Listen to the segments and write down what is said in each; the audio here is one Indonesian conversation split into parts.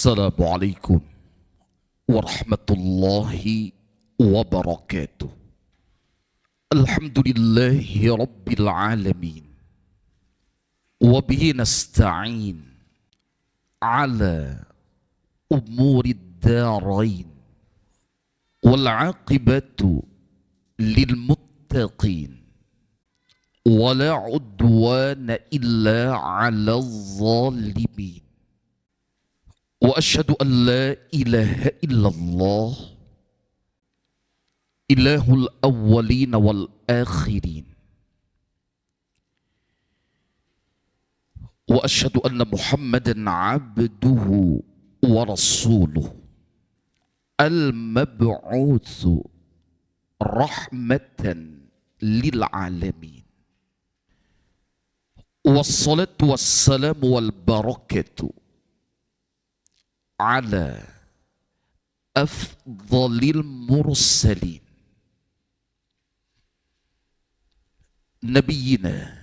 Assalamualaikum warahmatullahi wabarakatuh. Alhamdulillahi rabbil alamin. Wabihi nasta'in ala umuri darain. Wal aqibatu lil muttaqin. Wala udwana illa ala zalimin. Wa asyhadu an la ilaha illallah ilahul awwalin wal akhirin. Wa asyhadu anna Muhammadan abduhu wa rasuluh al-mab'utsu rahmatan lil alamin. Wassalatu wassalamu wal barakatuh ala afdhalil mursalin nabiyina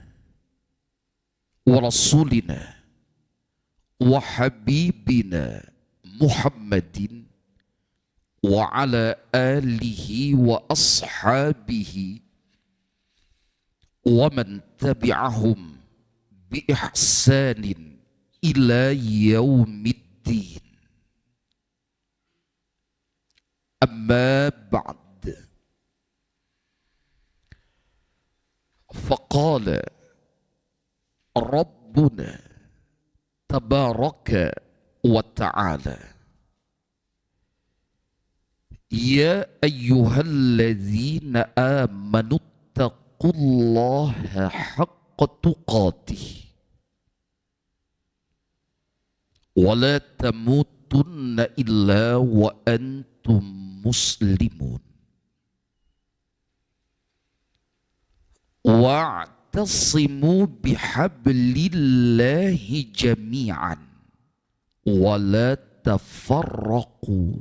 wa rasulina wa habibina Muhammadin wa ala alihi wa ashabihi wa man tabi'ahum bi ihsanin ila yaumiddin. Amma ba'd. Faqala Rabbuna tabaraka wa ta'ala, ya ayyuhalladzina amanu taqullaha haqqa tuqatih wa la tamutunna illa wa antum muslimun. Wa'tasimu bihablillahi jami'an wa la tafarraqu.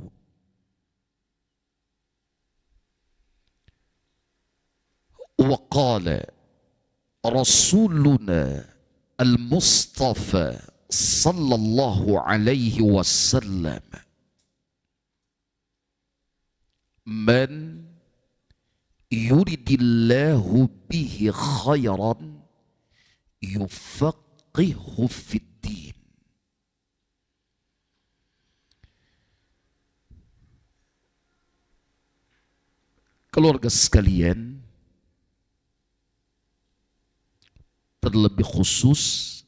Wa qala rasuluna al-mustafa sallallahu alaihi wasallam, man yuridillahu bihi khairan yufaqihu fid din. Keluarga sekalian, terlebih khusus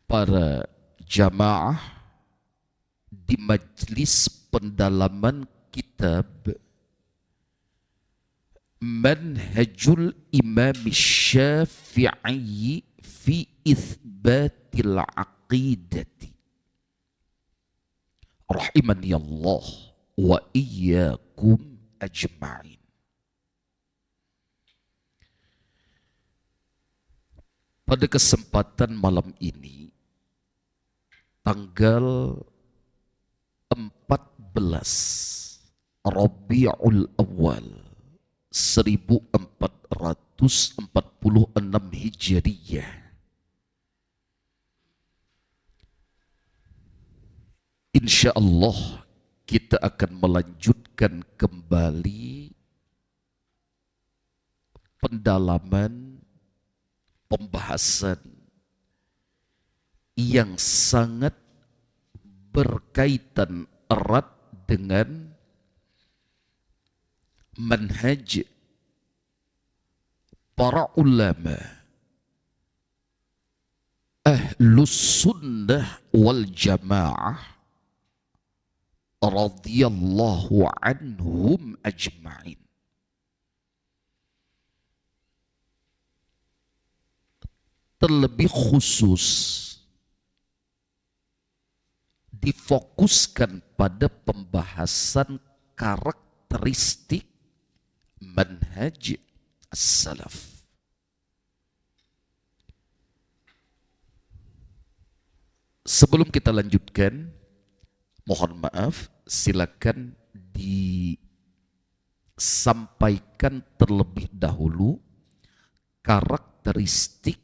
para jamaah di majlis pendalaman kitab Manhajul Imam Syafi'i fi Itsbatil Aqidati, rahimani Allah wa iyyakum ajma'in. Pada kesempatan malam ini, tanggal 14 Rabiul Awal 1446 Hijriyah, insya Allah kita akan melanjutkan kembali pendalaman pembahasan yang sangat berkaitan erat dengan manhaj para ulama ahlus sunnah wal jamaah radhiyallahu anhum ajma'in. Terlebih khusus difokuskan pada pembahasan karakteristik manhaj as-salaf. Sebelum kita lanjutkan, mohon maaf, silakan disampaikan terlebih dahulu karakteristik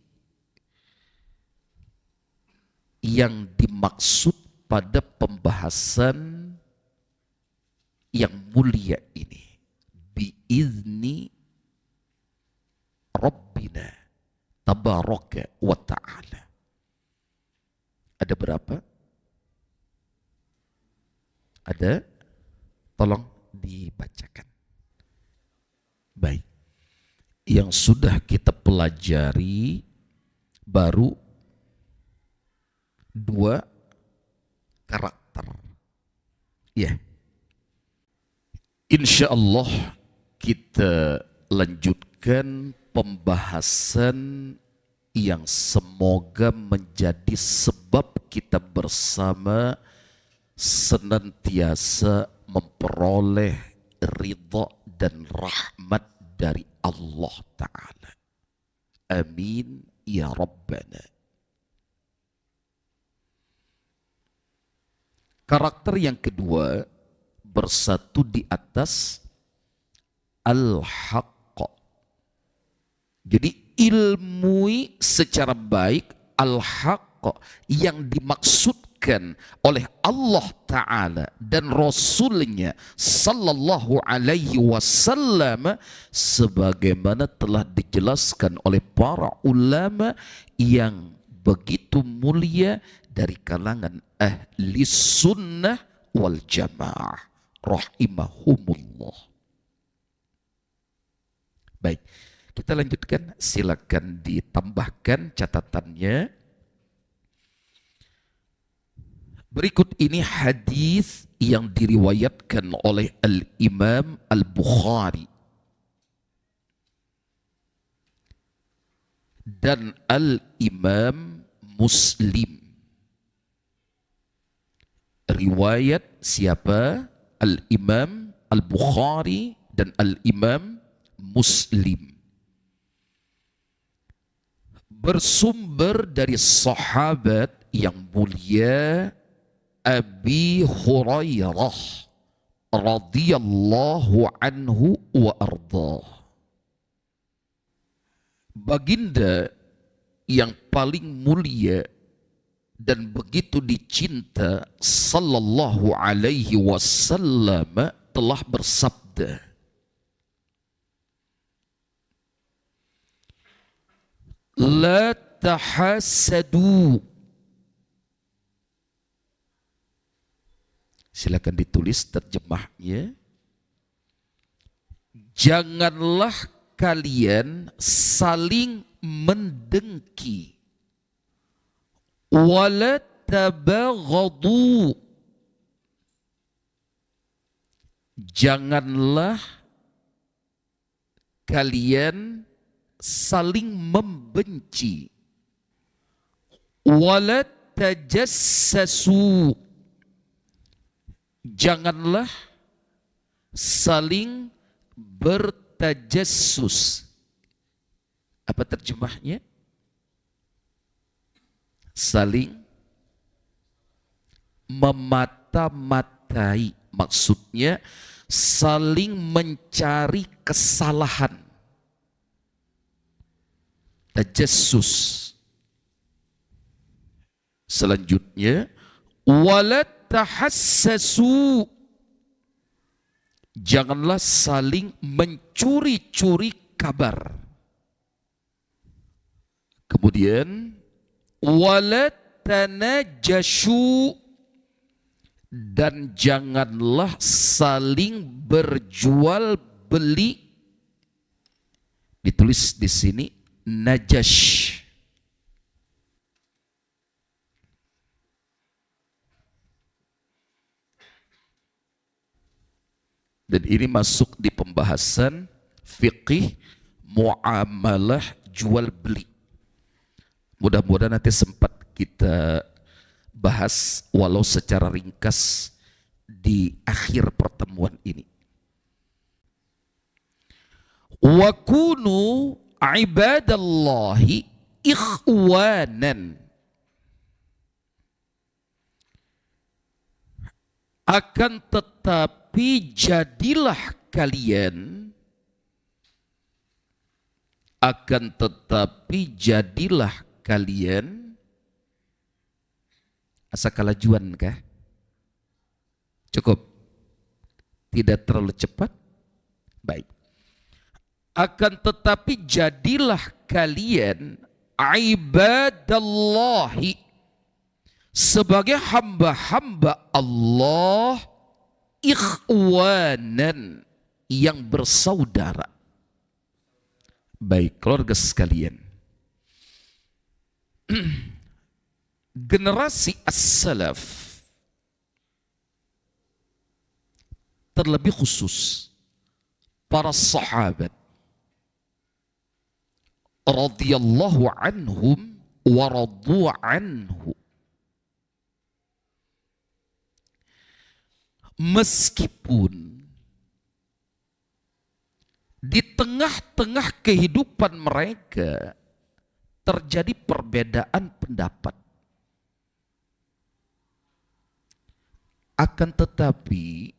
yang dimaksud pada pembahasan yang mulia ini. Biizni Rabbina tabaraka wa ta'ala. Ada berapa? Ada? Tolong dibacakan. Baik. Yang sudah kita pelajari baru 2 karakter. Ya. Insya Allah kita lanjutkan pembahasan yang semoga menjadi sebab kita bersama senantiasa memperoleh ridha dan rahmat dari Allah Ta'ala. Amin ya Rabbana. Karakter yang kedua bersatu di atas al-haqq. Jadi ilmui secara baik al-haqq yang dimaksudkan oleh Allah Ta'ala dan Rasulnya Sallallahu Alaihi Wasallam sebagaimana telah dijelaskan oleh para ulama yang begitu mulia dari kalangan ahli sunnah wal jamaah rahimahumullah. Baik, kita lanjutkan, silakan ditambahkan catatannya. Berikut ini hadis yang diriwayatkan oleh Al-Imam Al-Bukhari dan Al-Imam Muslim. Riwayat siapa? Al-Imam Al-Bukhari dan Al-Imam Muslim. Bersumber dari sahabat yang mulia Abi Hurairah radhiyallahu anhu wa ardhah. Baginda yang paling mulia dan begitu dicinta sallallahu alaihi wasallam telah bersabda, la tahasadu. Silakan ditulis terjemahnya. Janganlah kalian saling mendengki. Wala tabaghadu. Janganlah kalian saling membenci. Wala tajassasu. Janganlah saling bertajassus. Apa terjemahnya? Saling memata-matai. Maksudnya saling mencari kesalahan. Tajassus. Selanjutnya, walat tahassasu. Janganlah saling mencuri-curi kabar. Kemudian wala tanajashu. Dan janganlah saling berjual beli. Ditulis di sini najash. Dan ini masuk di pembahasan fiqih muamalah jual beli. Mudah-mudahan nanti sempat kita bahas walau secara ringkas di akhir pertemuan ini. Wa kunu ibadallahi ikhwanan. Akan tetapi jadilah kalian, akan tetapi jadilah kalian Asa kalajuan kah? Cukup. Tidak terlalu cepat. Baik. Akan tetapi jadilah kalian ibadallahi, sebagai hamba-hamba Allah, ikhwanan, yang bersaudara. Baik keluarga sekalian, generasi as-salaf, terlebih khusus para sahabat radhiyallahu anhum wa radu anhu, meskipun di tengah-tengah kehidupan mereka terjadi perbedaan pendapat, akan tetapi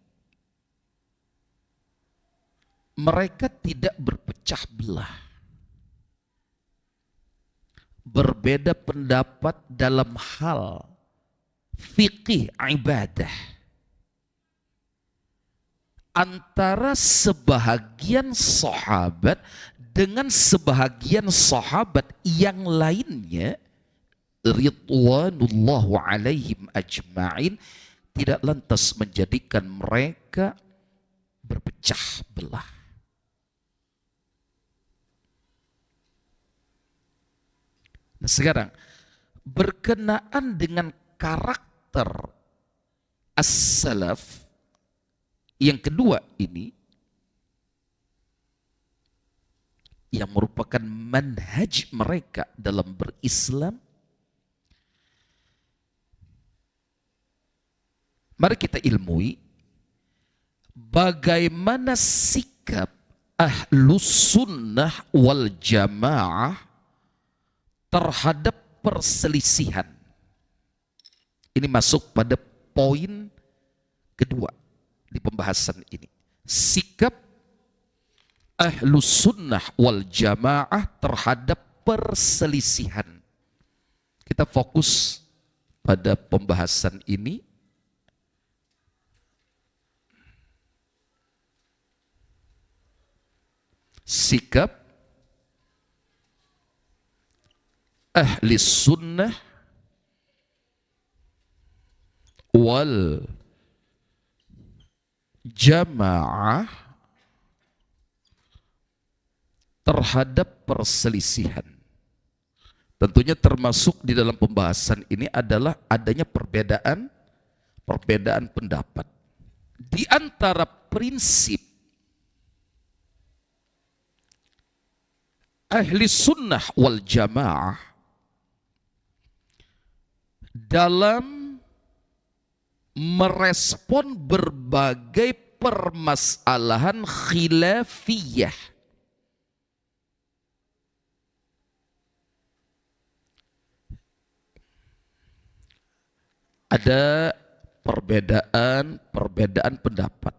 mereka tidak berpecah belah. Berbeda pendapat dalam hal fikih ibadah antara sebahagian sahabat dengan sebahagian sahabat yang lainnya ridwanullahu alaihim ajma'in, tidak lantas menjadikan mereka berpecah belah. Nah, sekarang berkenaan dengan karakter as-salaf yang kedua ini, yang merupakan manhaj mereka dalam berislam, mari kita ilmui bagaimana sikap ahlus sunnah wal jamaah terhadap perselisihan. Ini masuk pada poin kedua di pembahasan ini. Sikap ahlus sunnah wal jamaah terhadap perselisihan. Kita fokus pada pembahasan ini. Sikap ahli sunnah wal jamaah terhadap perselisihan. Tentunya termasuk di dalam pembahasan ini adalah adanya perbedaan pendapat. Di antara prinsip ahli sunnah wal jamaah dalam merespon berbagai permasalahan khilafiyah, ada perbedaan pendapat,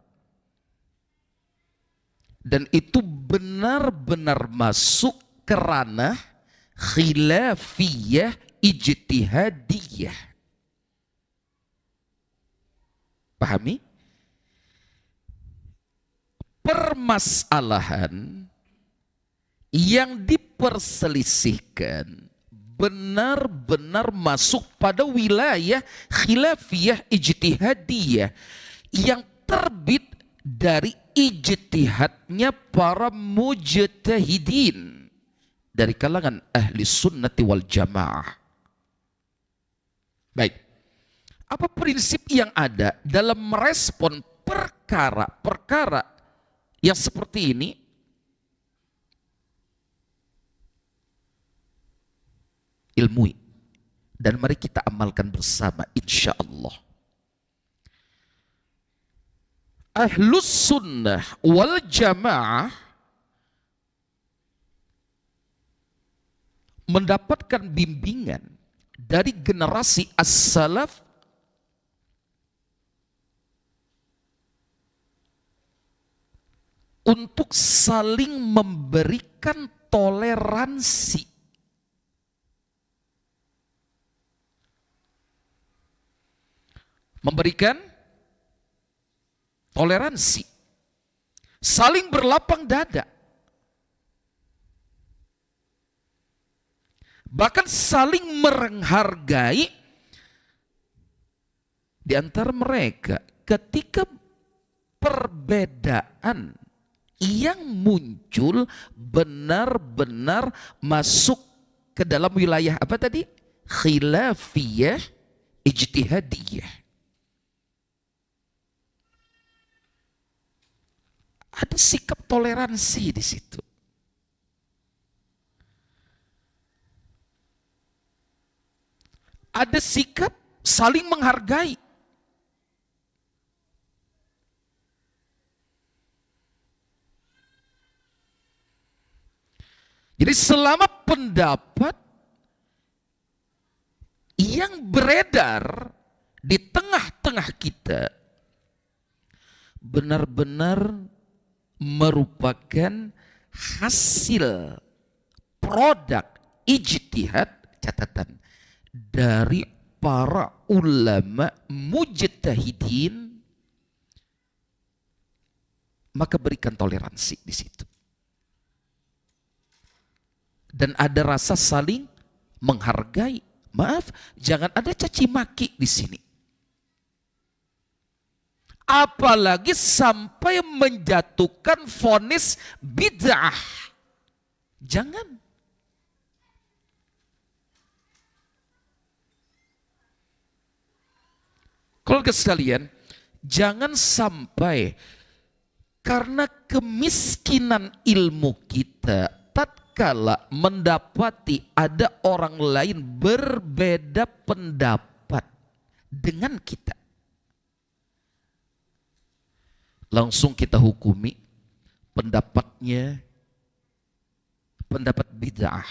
dan itu benar-benar masuk ke ranah khilafiyah ijtihadiyah. Pahami? Permasalahan yang diperselisihkan benar-benar masuk pada wilayah khilafiyah ijtihadiyah yang terbit dari ijtihadnya para mujtahidin dari kalangan ahli sunnati wal jamaah. Baik, apa prinsip yang ada dalam merespon perkara-perkara yang seperti ini? Ilmui dan mari kita amalkan bersama insya Allah. Ahlus sunnah wal jamaah mendapatkan bimbingan dari generasi as-salaf untuk saling memberikan toleransi Memberikan toleransi. Saling berlapang dada. Bahkan saling menghargai di antara mereka ketika perbedaan yang muncul benar-benar masuk ke dalam wilayah apa tadi? Khilafiyah, ijtihadiyah. Ada sikap toleransi di situ. Ada sikap saling menghargai. Jadi selama pendapat yang beredar di tengah-tengah kita benar-benar merupakan hasil produk ijtihad, catatan, dari para ulama mujtahidin, maka berikan toleransi di situ. Dan ada rasa saling menghargai. Maaf, jangan ada caci maki di sini. Apalagi sampai menjatuhkan vonis bid'ah. Jangan. Keluarga sekalian, jangan sampai karena kemiskinan ilmu kita, tatkala mendapati ada orang lain berbeda pendapat dengan kita, langsung kita hukumi pendapatnya pendapat bid'ah.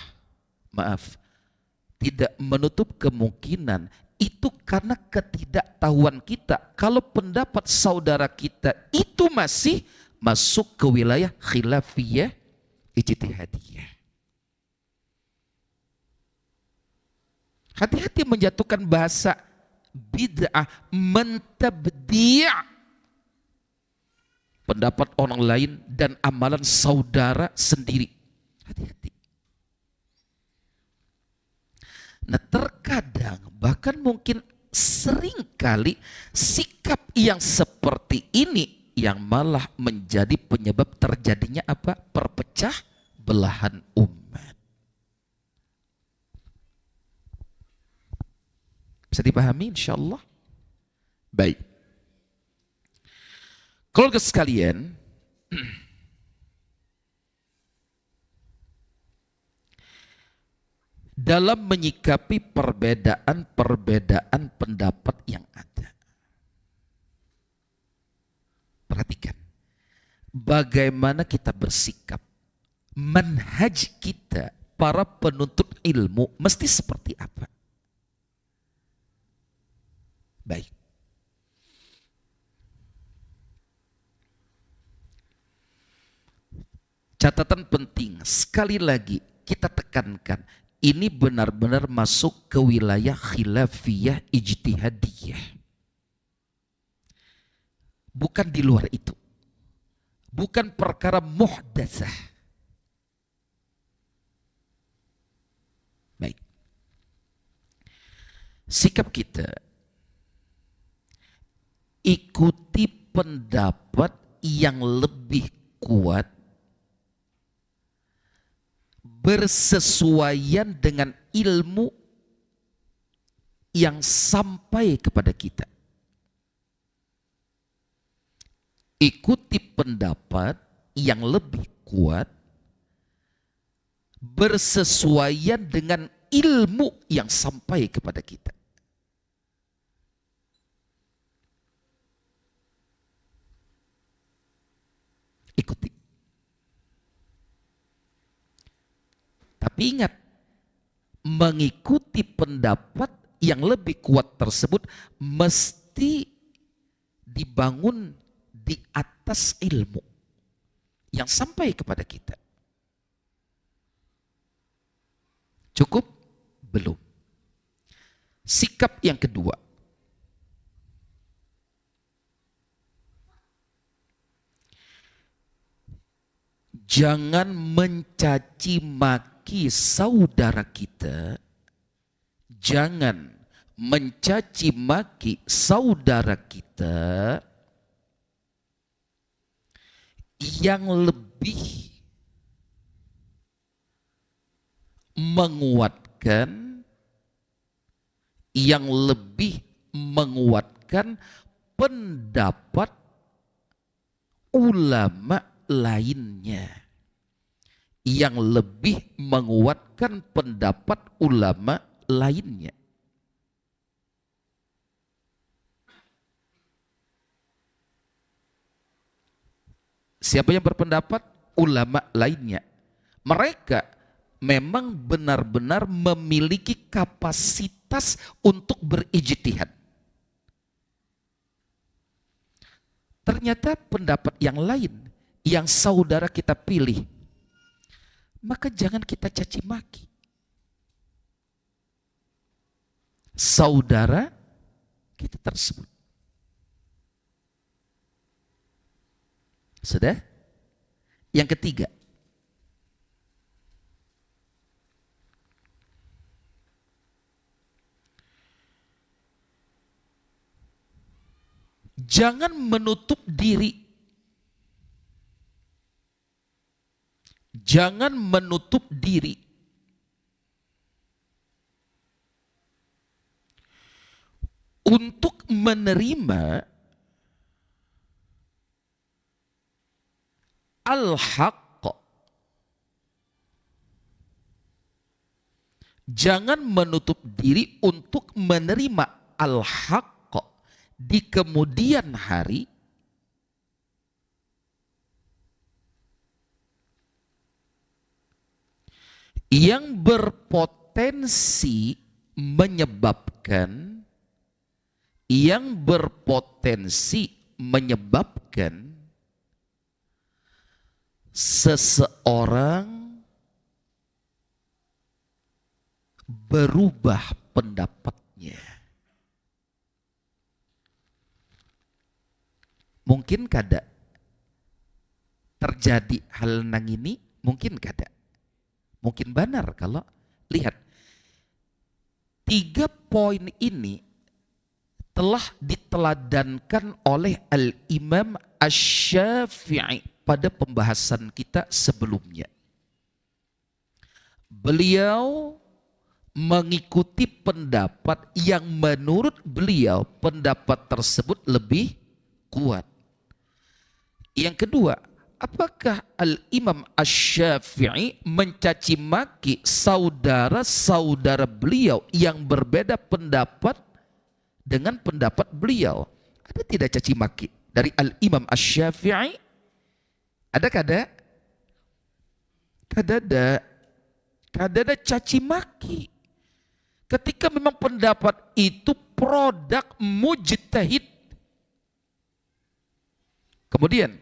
Maaf, tidak menutup kemungkinan itu karena ketidaktahuan kita kalau pendapat saudara kita itu masih masuk ke wilayah khilafiyah ijtihadiyah. Hati-hati menjatuhkan bahasa bid'ah, mentabdi' pendapat orang lain dan amalan saudara sendiri. Hati-hati. Nah, terkadang bahkan mungkin seringkali sikap yang seperti ini yang malah menjadi penyebab terjadinya apa? Perpecah belahan umat. Bisa dipahami insyaallah? Baik. Keluarga sekalian, dalam menyikapi perbedaan pendapat yang ada, perhatikan bagaimana kita bersikap. Manhaj kita para penuntut ilmu mesti seperti apa? Baik. Catatan penting, sekali lagi kita tekankan, ini benar-benar masuk ke wilayah khilafiyah ijtihadiyah. Bukan di luar itu. Bukan perkara muhdatsah. Baik. Sikap kita ikuti pendapat yang lebih kuat bersesuaian dengan ilmu yang sampai kepada kita. Ikuti pendapat yang lebih kuat bersesuaian dengan ilmu yang sampai kepada kita. Ikuti. Tapi ingat, mengikuti pendapat yang lebih kuat tersebut mesti dibangun di atas ilmu yang sampai kepada kita. Cukup? Belum. Sikap yang kedua. Jangan mencaci maki saudara kita. Jangan mencaci maki saudara kita yang lebih menguatkan, pendapat ulama lainnya, yang lebih menguatkan pendapat ulama lainnya. Siapa yang berpendapat? Ulama lainnya. Mereka memang benar-benar memiliki kapasitas untuk berijtihad. Ternyata pendapat yang lain yang saudara kita pilih, maka jangan kita caci maki. Saudara kita tersebut. Sudah? Yang ketiga, jangan menutup diri. Jangan menutup diri untuk menerima al-haqq. Jangan menutup diri untuk menerima al-haqq di kemudian hari yang berpotensi menyebabkan seseorang berubah pendapatnya. Mungkin kada terjadi hal nang ini? Mungkin kada. Mungkin benar kalau lihat 3 poin ini telah diteladankan oleh Al-Imam Asy-Syafi'i pada pembahasan kita sebelumnya. Beliau mengikuti pendapat yang menurut beliau pendapat tersebut lebih kuat. Yang kedua, apakah Al-Imam Asy-Syafi'i mencaci maki saudara-saudara beliau yang berbeda pendapat dengan pendapat beliau? Ada tidak caci maki dari Al-Imam Asy-Syafi'i? Ada kada? Kada caci maki. Ketika memang pendapat itu produk mujtahid. Kemudian,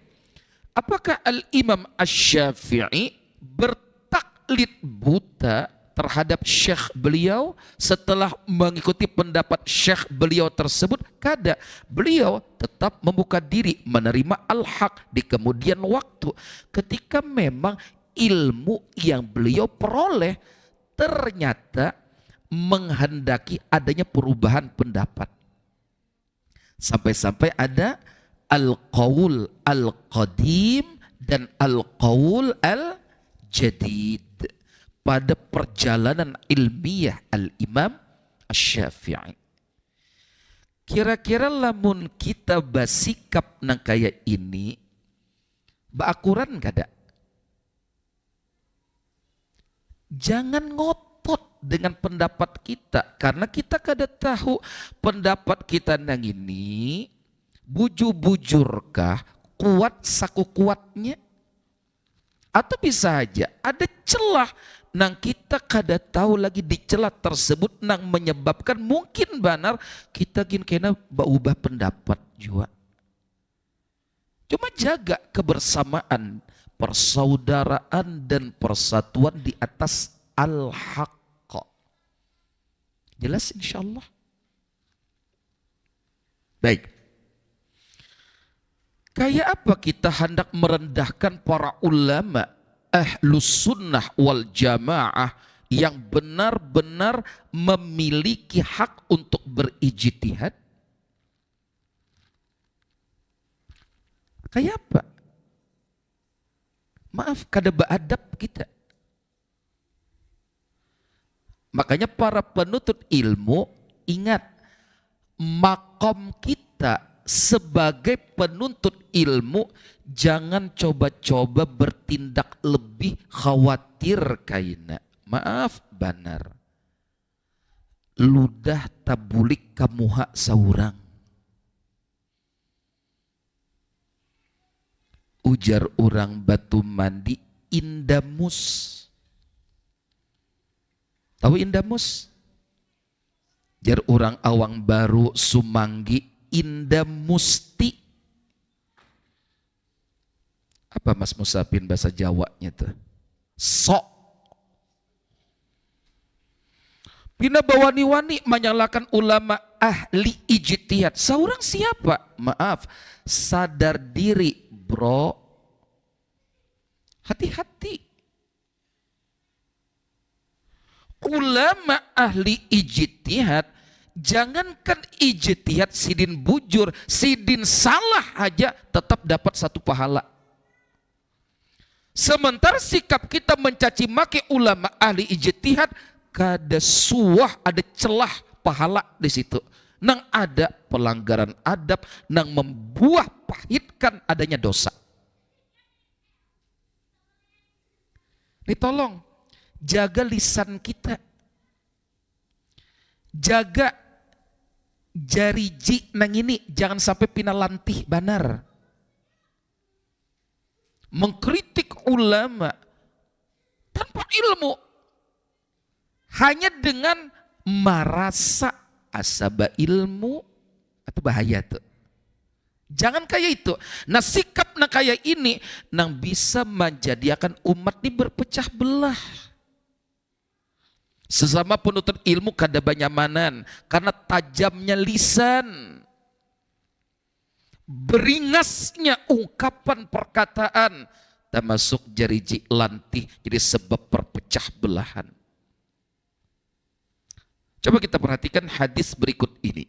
apakah Al-Imam Asy-Syafi'i bertaklid buta terhadap syekh beliau setelah mengikuti pendapat syekh beliau tersebut? Kada. Beliau tetap membuka diri menerima al-haq di kemudian waktu ketika memang ilmu yang beliau peroleh ternyata menghendaki adanya perubahan pendapat. Sampai-sampai ada al-qaul al-qadim dan al-qaul al-jadid pada perjalanan ilmiah Al-Imam Asy-Syafi'i. Kira-kira lamun kita basikap nang kaya ini, baakuran kada? Jangan ngotot dengan pendapat kita, karena kita kada tahu pendapat kita nang ini bujur-bujurkah, kuat saku kuatnya, atau bisa aja ada celah nang kita kada tahu lagi di celah tersebut nang menyebabkan mungkin benar kita gin kena berubah pendapat juga. Cuma jaga kebersamaan, persaudaraan dan persatuan di atas al-haqq. Jelas insyaallah. Baik. Kayak apa kita hendak merendahkan para ulama ahlus sunnah wal jamaah yang benar-benar memiliki hak untuk berijtihad? Kayak apa? Maaf, kada beadab kita. Makanya para penuntut ilmu, ingat, makom kita sebagai penuntut ilmu jangan coba-coba bertindak lebih khawatir kaina. Maaf banar. Ludah tabulik kamuha saurang. Ujar orang batu mandi indamus. Tahu indamus? Jar orang awang baru sumanggi indamusti. Apa Mas Musapin bahasa Jawanya tuh? Sok. Pina bawani-wani menyalahkan ulama ahli ijtihad. Seorang siapa? Maaf, sadar diri bro. Hati-hati. Ulama ahli ijtihad, jangankan ijtihad sidin bujur, sidin salah aja tetap dapat satu pahala. Sementara sikap kita mencaci maki ulama ahli ijtihad, kada suah ada celah pahala di situ. Nang ada pelanggaran adab, nang membuah pahitkan adanya dosa. Ini tolong jaga lisan kita, jaga jariji nang ini jangan sampai pinalantih banar. Mengkritik ulama tanpa ilmu, hanya dengan merasa asaba ilmu, atau bahaya tuh. Jangan kayak itu. Nah sikap nang kayak ini nang bisa menjadikan umat ini berpecah belah. Sesama penuntut ilmu kada banyamanan karena tajamnya lisan, beringasnya ungkapan perkataan, termasuk jariji lantih jadi sebab perpecah belahan. Coba kita perhatikan hadis berikut ini.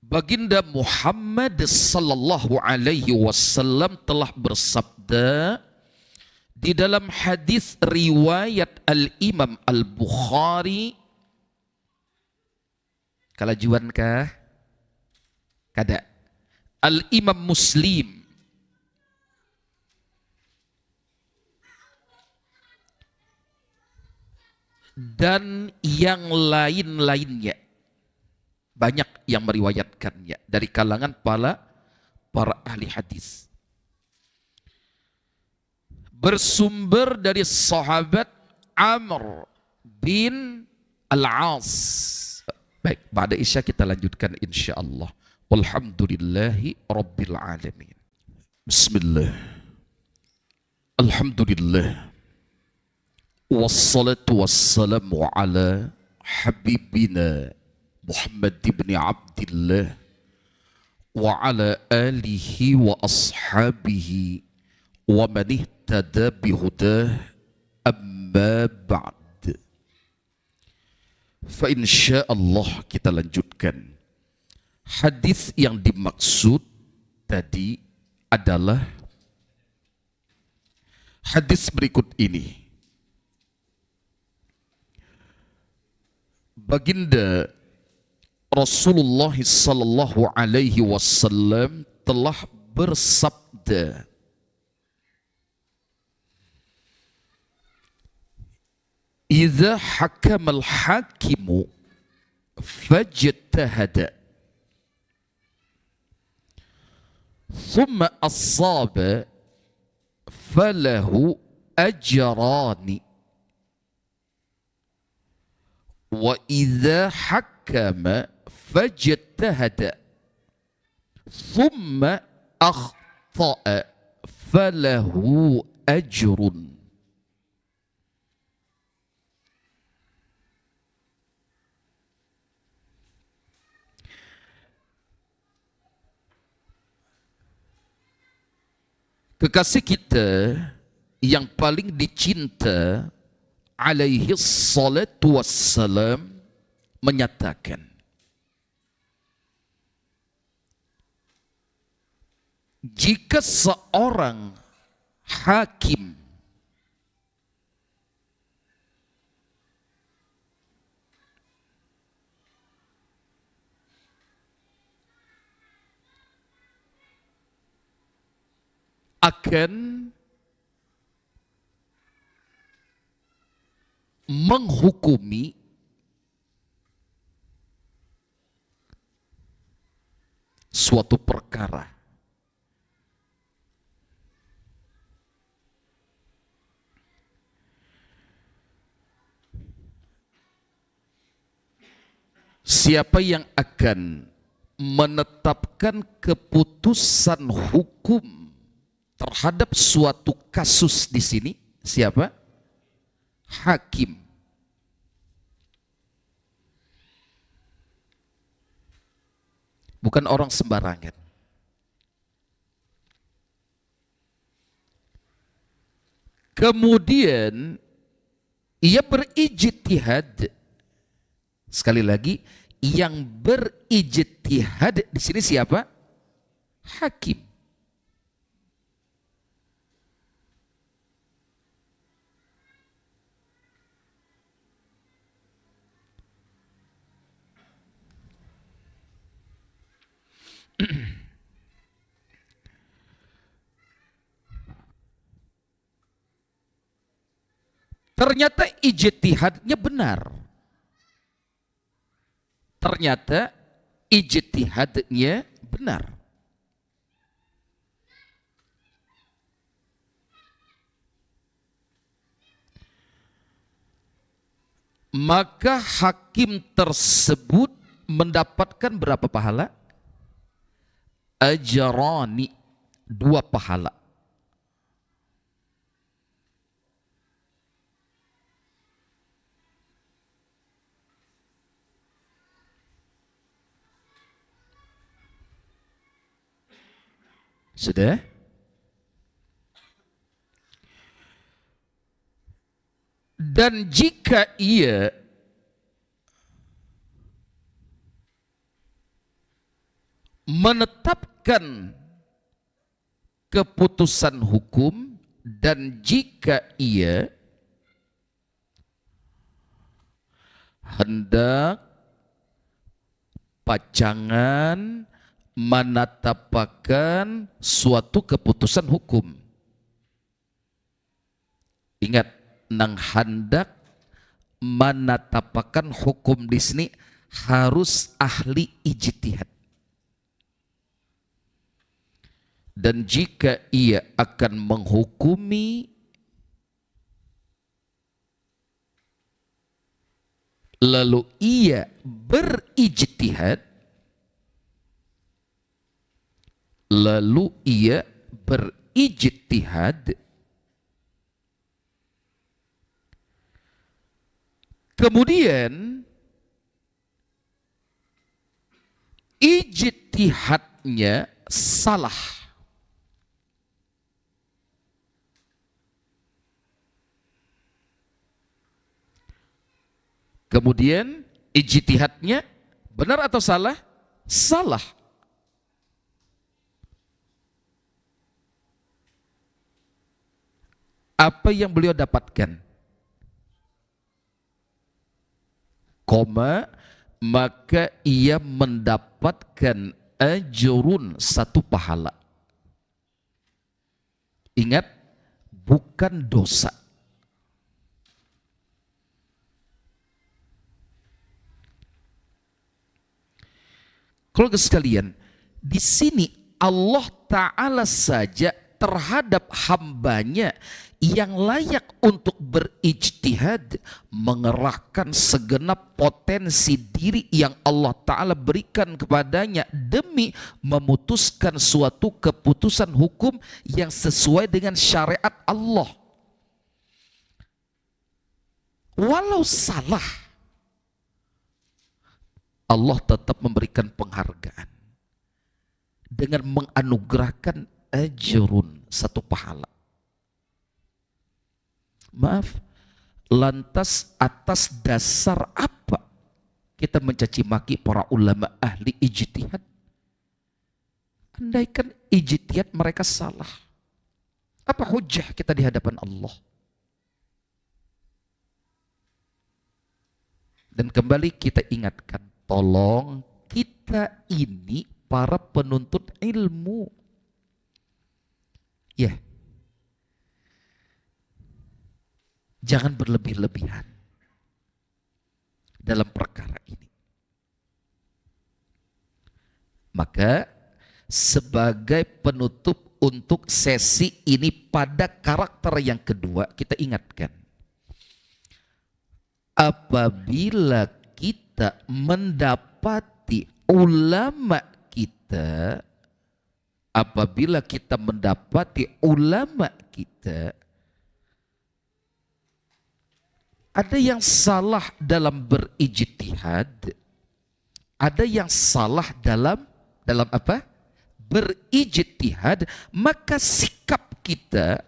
Baginda Muhammad sallallahu alaihi wasallam telah bersabda di dalam hadis riwayat Al-Imam Al-Bukhari. Kalajuan kah? Kada. Al-Imam Muslim. Dan yang lain-lainnya. Banyak yang meriwayatkannya dari kalangan para ahli hadis. Bersumber dari sahabat Amr bin Al-As. Baik, pada Isya kita lanjutkan insyaallah. Walhamdulillahi rabbil alamin. Bismillah. Alhamdulillah. Wassalatu wassalamu ala habibina Muhammad ibn Abdillah wa ala alihi wa ashabihi wa man ihtada bihudah amma ba'd. Fa insyaallah kita lanjutkan. Hadis yang dimaksud tadi adalah hadis berikut ini. Baginda Rasulullah sallallahu alaihi wasallam telah bersabda, "Idza hakama al-hakimu fajtahada thumma asaba falahu ajrani wa idza hakama fajtahada thumma akhta'a falahu ajrun." Kekasih kita yang paling dicinta alaihi salatu wassalam menyatakan, jika seorang hakim akan menghukumi suatu perkara, siapa yang akan menetapkan keputusan hukum terhadap suatu kasus di sini? Siapa? Hakim. Bukan orang sembarangan. Kemudian ia berijtihad. Sekali lagi, yang berijtihad di sini siapa? Hakim. Ternyata ijtihadnya benar. Ternyata ijtihadnya benar. Maka hakim tersebut mendapatkan berapa pahala? Ajrani, 2 pahala. Sudah? Dan jika ia menetapkan keputusan hukum, dan jika ia hendak pacangan menetapkan suatu keputusan hukum. Ingat, nang hendak menetapkan hukum di sini harus ahli ijtihad. Dan jika ia akan menghukumi, lalu ia berijtihad, kemudian ijtihadnya salah, kemudian ijtihadnya benar atau salah? Salah. Apa yang beliau dapatkan? Maka ia mendapatkan ajrun, 1 pahala. Ingat, bukan dosa. Keluarga sekalian, di sini Allah Ta'ala saja terhadap hambanya yang layak untuk berijtihad mengerahkan segenap potensi diri yang Allah Ta'ala berikan kepadanya demi memutuskan suatu keputusan hukum yang sesuai dengan syariat Allah. Walau salah, Allah tetap memberikan penghargaan dengan menganugerahkan ajrun, satu pahala. Maaf, lantas atas dasar apa kita mencaci maki para ulama ahli ijtihad? Andaikan ijtihad mereka salah, apa hujah kita di hadapan Allah? Dan kembali kita ingatkan, tolong kita ini para penuntut ilmu. Ya. Jangan berlebih-lebihan dalam perkara ini. Maka sebagai penutup untuk sesi ini pada karakter yang kedua, kita ingatkan. Apabila kita mendapati ulama kita, ada yang salah dalam berijtihad, ada yang salah dalam apa? Berijtihad, maka sikap kita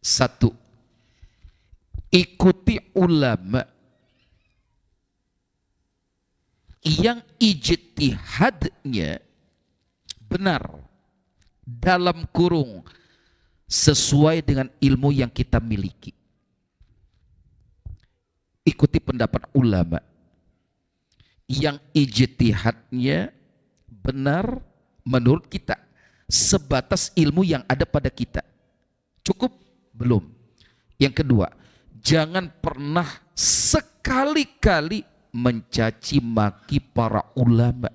satu, ikuti ulama yang ijtihadnya benar, dalam kurung sesuai dengan ilmu yang kita miliki. Ikuti pendapat ulama yang ijtihadnya benar menurut kita, sebatas ilmu yang ada pada kita. Cukup? Belum. Yang kedua, jangan pernah sekali-kali mencaci maki para ulama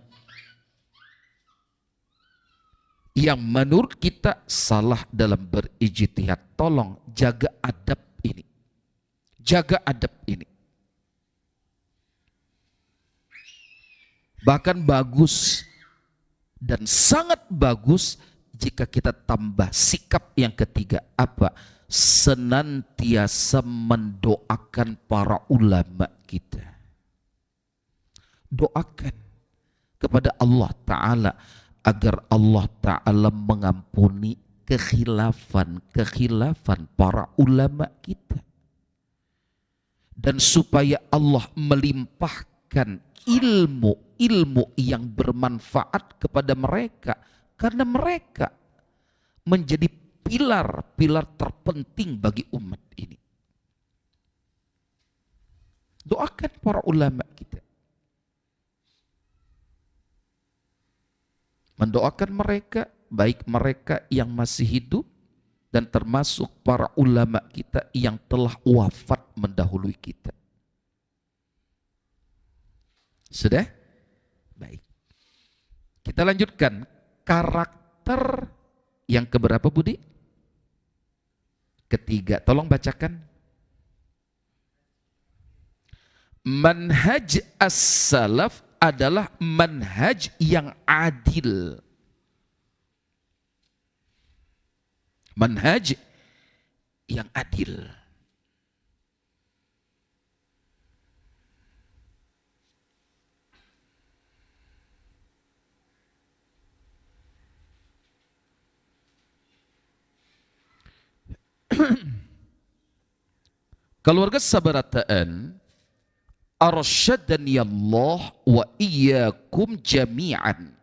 yang menurut kita salah dalam berijtihad. Tolong jaga adab ini. Jaga adab ini. Bahkan bagus dan sangat bagus jika kita tambah sikap yang ketiga. Apa? Senantiasa mendoakan para ulama kita. Doakan kepada Allah Ta'ala agar Allah Ta'ala mengampuni kekhilafan para ulama kita. Dan supaya Allah melimpahkan ilmu yang bermanfaat kepada mereka, karena mereka menjadi pilar terpenting bagi umat ini. Doakan para ulama kita, mendoakan mereka, baik mereka yang masih hidup dan termasuk para ulama kita yang telah wafat mendahului kita. Sudah? Baik. Kita lanjutkan karakter yang keberapa, Budi? Ketiga. Tolong bacakan. Manhaj as-salaf adalah manhaj yang adil. Manhaj yang adil. Keluarga Sabarataan, arsyadani Allah wa iyyakum jami'an.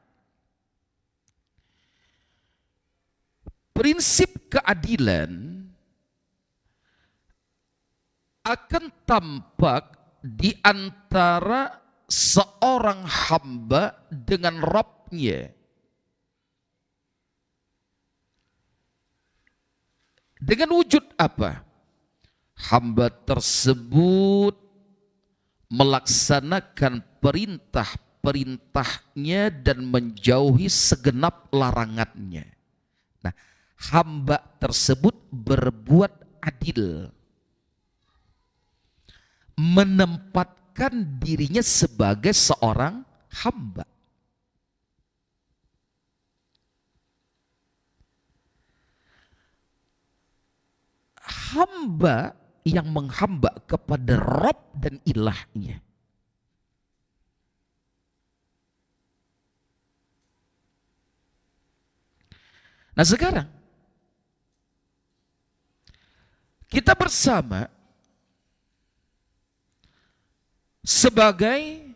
Prinsip keadilan akan tampak di antara seorang hamba dengan Rabb-nya. Dengan wujud apa? Hamba tersebut melaksanakan perintah-perintahnya dan menjauhi segenap larangannya. Nah, hamba tersebut berbuat adil, menempatkan dirinya sebagai seorang hamba. Hamba yang menghamba kepada Rabb dan ilahnya. Nah sekarang kita bersama sebagai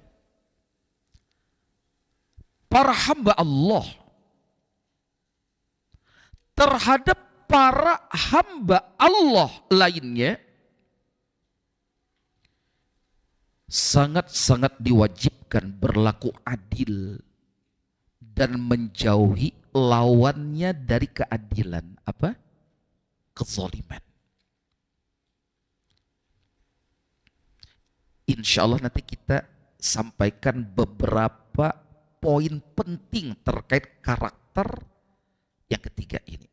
para hamba Allah terhadap para hamba Allah lainnya sangat-sangat diwajibkan berlaku adil dan menjauhi lawannya dari keadilan. Apa? Kezaliman. Insya Allah nanti kita sampaikan beberapa poin penting terkait karakter yang ketiga ini.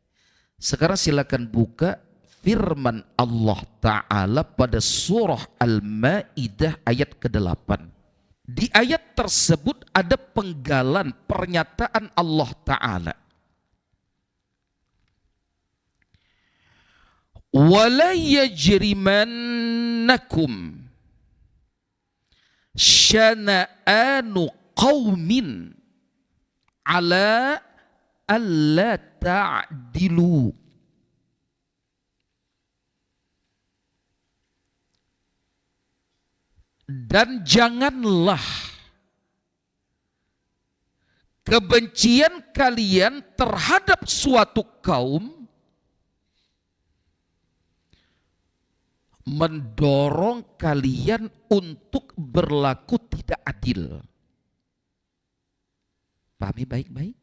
Sekarang silakan buka firman Allah Ta'ala pada surah Al-Ma'idah ayat ke-8. Di ayat tersebut ada penggalan pernyataan Allah Ta'ala. وَلَا يَجْرِمَنَّكُمْ شَنَآنُ قَوْمٍ عَلَىٰ أَلَّا تَعْدِلُوا. Dan janganlah kebencian kalian terhadap suatu kaum mendorong kalian untuk berlaku tidak adil. Pahami baik-baik?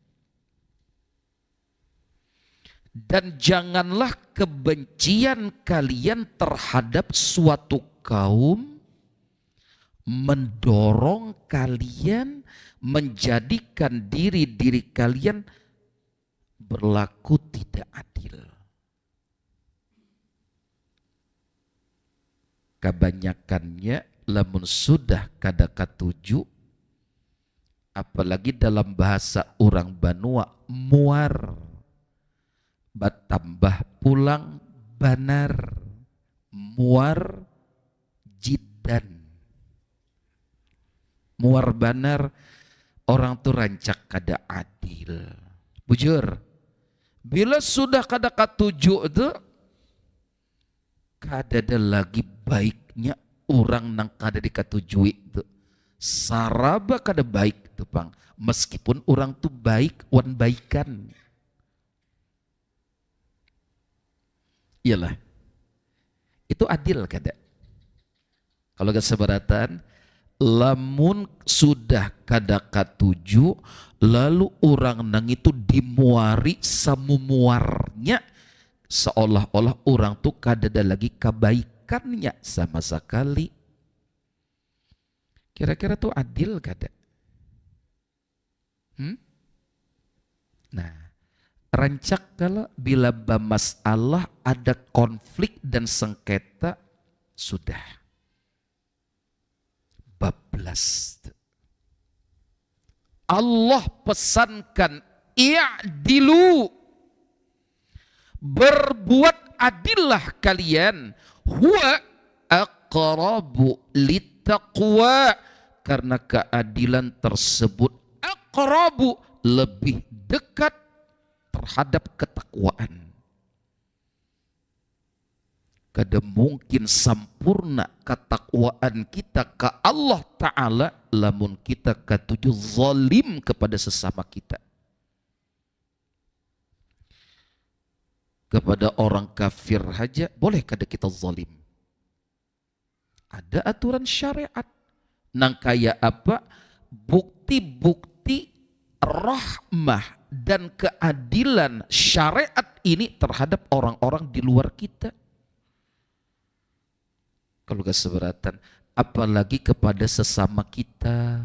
Dan janganlah kebencian kalian terhadap suatu kaum mendorong kalian menjadikan diri kalian berlaku tidak adil. Kebanyakannya lamun sudah kada katuju, apalagi dalam bahasa orang Banua, muar, batambah pulang banar, muar jidan. Muar banar, orang tuh rancak kada adil. Bujur, bila sudah kada katuju itu, kada ada lagi baiknya orang nang kada dikatujui itu. Saraba kada baik itu pang. Meskipun orang tuh baik, wan baikan. Iyalah. Itu adil kada? Kalau gak seberatan, lamun sudah kada katuju, lalu orang nang itu dimuari samumuarnya, seolah-olah orang tuh kada ada lagi kebaikannya sama sekali. Kira-kira tuh adil kada? Nah, rancak kalau bila masalah ada konflik dan sengketa, sudah bablas. Allah pesankan i'dilu, berbuat adillah kalian, huwa aqrabu littaqwa, karena keadilan tersebut aqrabu, lebih dekat terhadap ketakwaan. Kada mungkin sempurna ketakwaan kita ke Allah Ta'ala lamun kita katuju zalim kepada sesama kita. Kepada orang kafir saja boleh kada kita zalim? Ada aturan syariat. Nang kaya apa? Bukti-bukti rahmah dan keadilan syariat ini terhadap orang-orang di luar kita. Kalau gak seberatan, apalagi kepada sesama kita.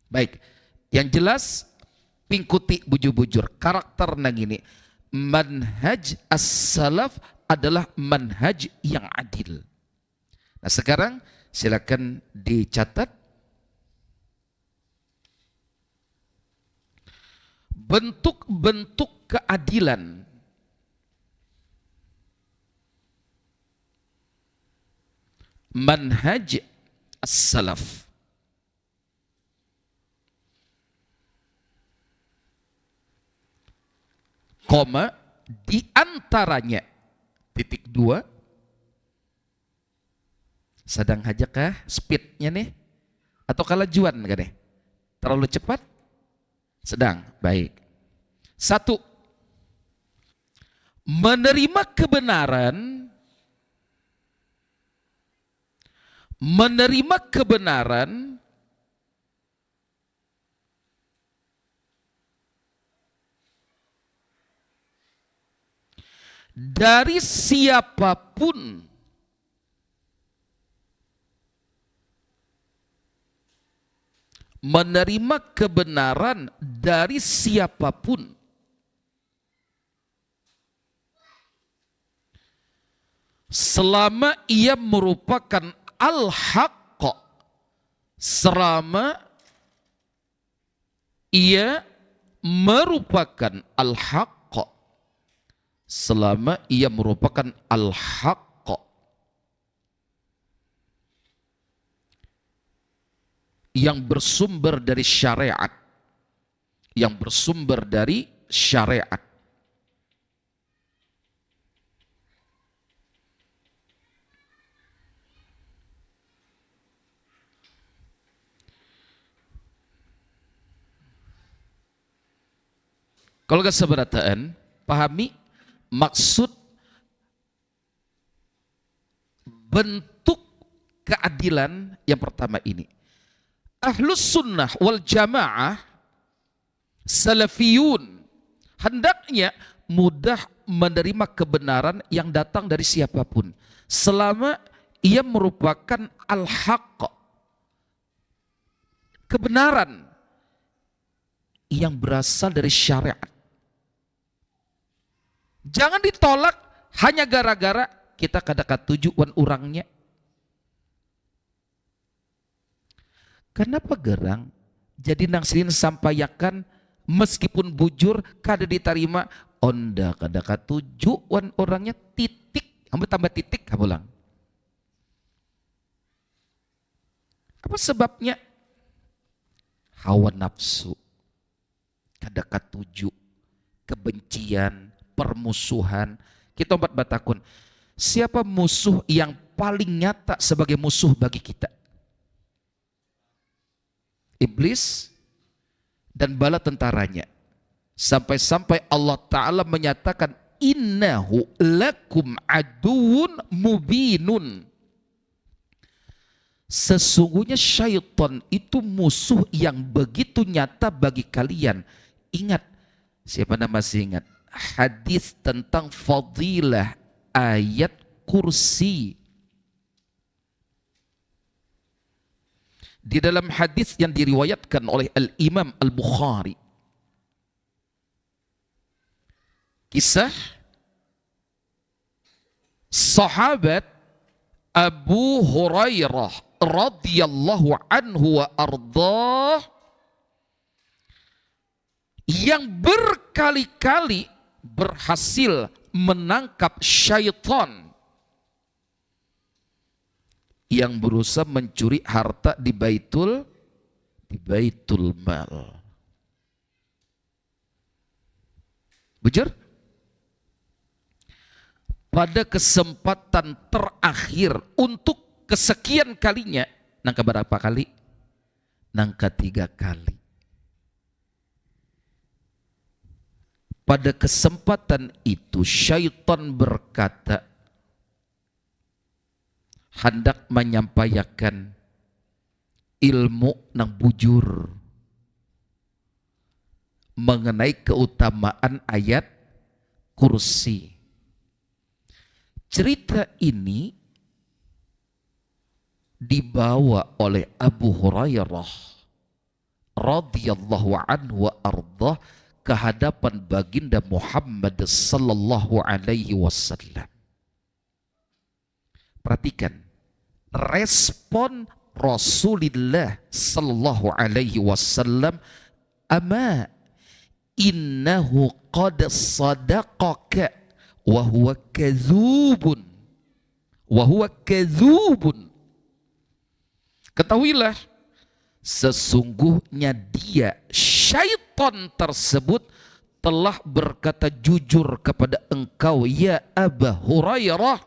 Baik, yang jelas pingkuti bujur-bujur karakter nang ini. Manhaj as-salaf adalah manhaj yang adil. Nah sekarang silakan dicatat bentuk-bentuk keadilan. Manhaj as-salaf. koma, di antaranya, titik dua. Sedang aja kah speednya nih? Atau kelajuan kan nih? Terlalu cepat? Sedang, baik. Satu, menerima kebenaran dari siapapun, menerima kebenaran dari siapapun selama ia merupakan al-haqq, selama ia merupakan al-haqq, selama ia merupakan al-haqq, yang bersumber dari syariat, yang bersumber dari syariat. Kalau keseberataan, pahami maksud bentuk keadilan yang pertama ini. Ahlus sunnah wal jamaah, salafiyun, hendaknya mudah menerima kebenaran yang datang dari siapapun selama ia merupakan al-haqq, kebenaran yang berasal dari syariat. Jangan ditolak hanya gara-gara kita kada tujuan orangnya. Kenapa gerang? Jadi nang silin sampaikan meskipun bujur kada diterima, onda kada tujuan orangnya, titik. Kamu tambah titik kamu ulang. Apa sebabnya? Hawa nafsu, kada tuju, kebencian, permusuhan. Kita obat batakun, siapa musuh yang paling nyata sebagai musuh bagi kita? Iblis dan bala tentaranya. Sampai-sampai Allah Ta'ala menyatakan, innahu lakum aduun mubinun. Sesungguhnya syaitan itu musuh yang begitu nyata bagi kalian. Ingat, siapa nama masih ingat? Hadis tentang fadilah ayat kursi. Di dalam hadis yang diriwayatkan oleh Al-Imam Al-Bukhari, kisah sahabat Abu Hurairah radhiyallahu anhu wa ardhah yang berkali-kali berhasil menangkap syaitan yang berusaha mencuri harta di baitul mal. Bujur? Pada kesempatan terakhir untuk kesekian kalinya, nang keberapa kali? Nang ketiga kali. Pada kesempatan itu syaitan berkata, hendak menyampaikan ilmu nang bujur mengenai keutamaan ayat kursi. Cerita ini dibawa oleh Abu Hurairah radhiyallahu anhu wa ardhah ke hadapan baginda Muhammad sallallahu alaihi wasallam. Perhatikan respon Rasulullah sallallahu alaihi wasallam, ama innahu qad sadaqaka wa huwa kadzubun ketahuilah sesungguhnya dia syaitan tersebut telah berkata jujur kepada engkau ya Aba Hurairah,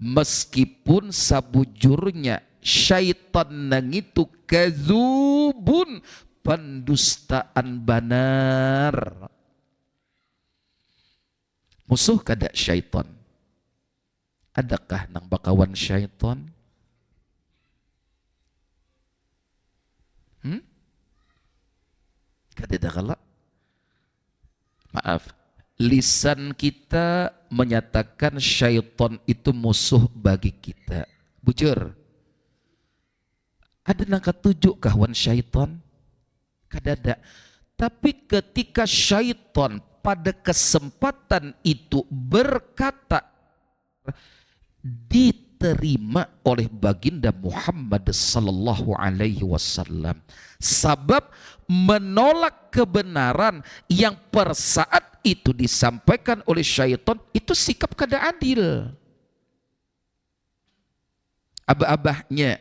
meskipun sabujurnya syaitan nang itu kadzubun, pendustaan banar. Musuh kada syaitan. Adakah nang bakawan syaitan? Kada ada kala. Maaf, lisan kita menyatakan syaitan itu musuh bagi kita. Bujur. Ada nang ketujuh kawan syaitan? Kada ada. Tapi ketika syaitan pada kesempatan itu berkata, diterima oleh baginda Muhammad sallallahu alaihi wasallam. Sebab menolak kebenaran yang per saat itu disampaikan oleh syaitan itu sikap kada adil. Abah-abahnya,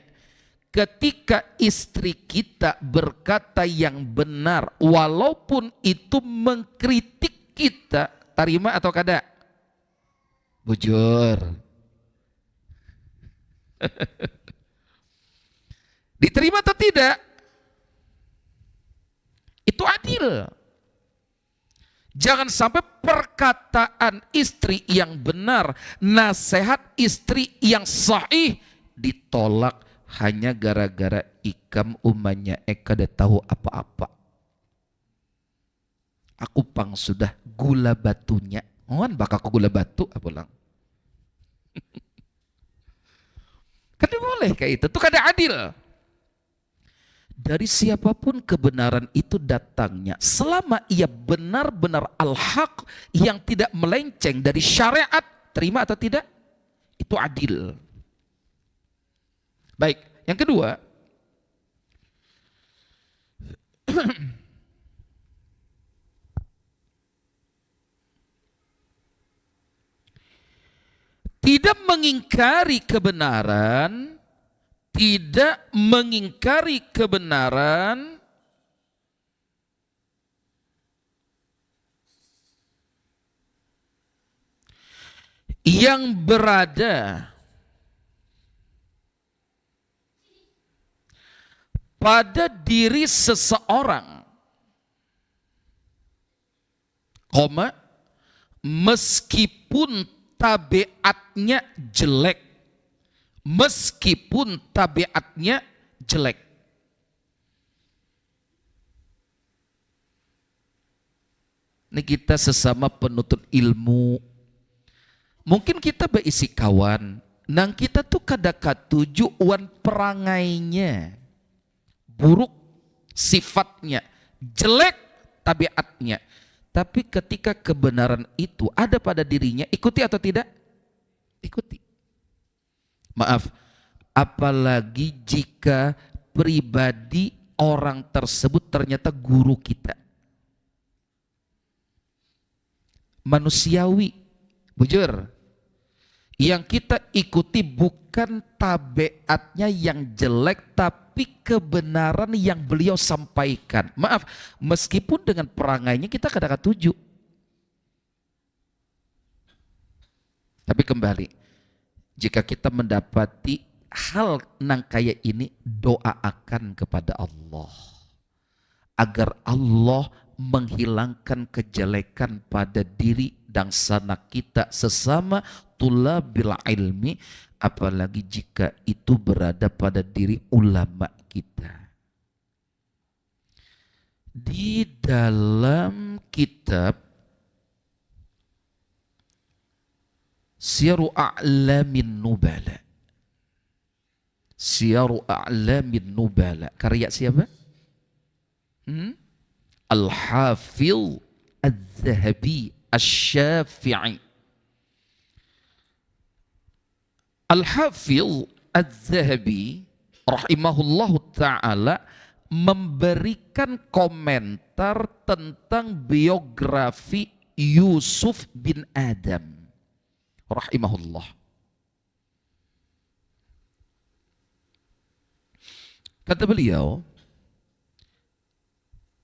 ketika istri kita berkata yang benar walaupun itu mengkritik kita, terima atau kada? Bujur. Diterima atau tidak? Itu adil. Jangan sampai perkataan istri yang benar, nasihat istri yang sahih ditolak hanya gara-gara ikam umanya kada tahu apa-apa. Aku pang sudah gula batunya. Ngoan bakal aku gula batu apa lang? Kada boleh kayak itu kada adil. Dari siapapun kebenaran itu datangnya, selama ia benar-benar al-haq yang tidak melenceng dari syariat, terima atau tidak? Itu adil. Baik, yang kedua, tidak mengingkari kebenaran, tidak mengingkari kebenaran yang berada pada diri seseorang, koma, meskipun tabiatnya jelek, meskipun tabiatnya jelek. Ini kita sesama penuntut ilmu, mungkin kita berisi kawan, nang kita tuh kada katuju wan perangainya buruk, sifatnya jelek, tabiatnya. Tapi ketika kebenaran itu ada pada dirinya, ikuti atau tidak? Ikuti. Maaf, apalagi jika pribadi orang tersebut ternyata guru kita. Manusiawi, bujur. Yang kita ikuti bukan tabiatnya yang jelek, tapi kebenaran yang beliau sampaikan. Maaf, meskipun dengan perangainya kita kadang tuju. Tapi kembali, jika kita mendapati hal nang kayak ini, doakan kepada Allah agar Allah menghilangkan kejelekan pada diri dan sana kita sesama tulabil ilmi, apalagi jika itu berada pada diri ulama kita. Di dalam kitab Syiaru A'lamin Nubala, Syiaru A'lamin Nubala, karya siapa? Al-Hafidh Al-Zahabi Asy-Syafi'i. Al-Hafidh Al-Zahabi rahimahullahu ta'ala memberikan komentar tentang biografi Yusuf bin Adam rahimahullah. Kata beliau,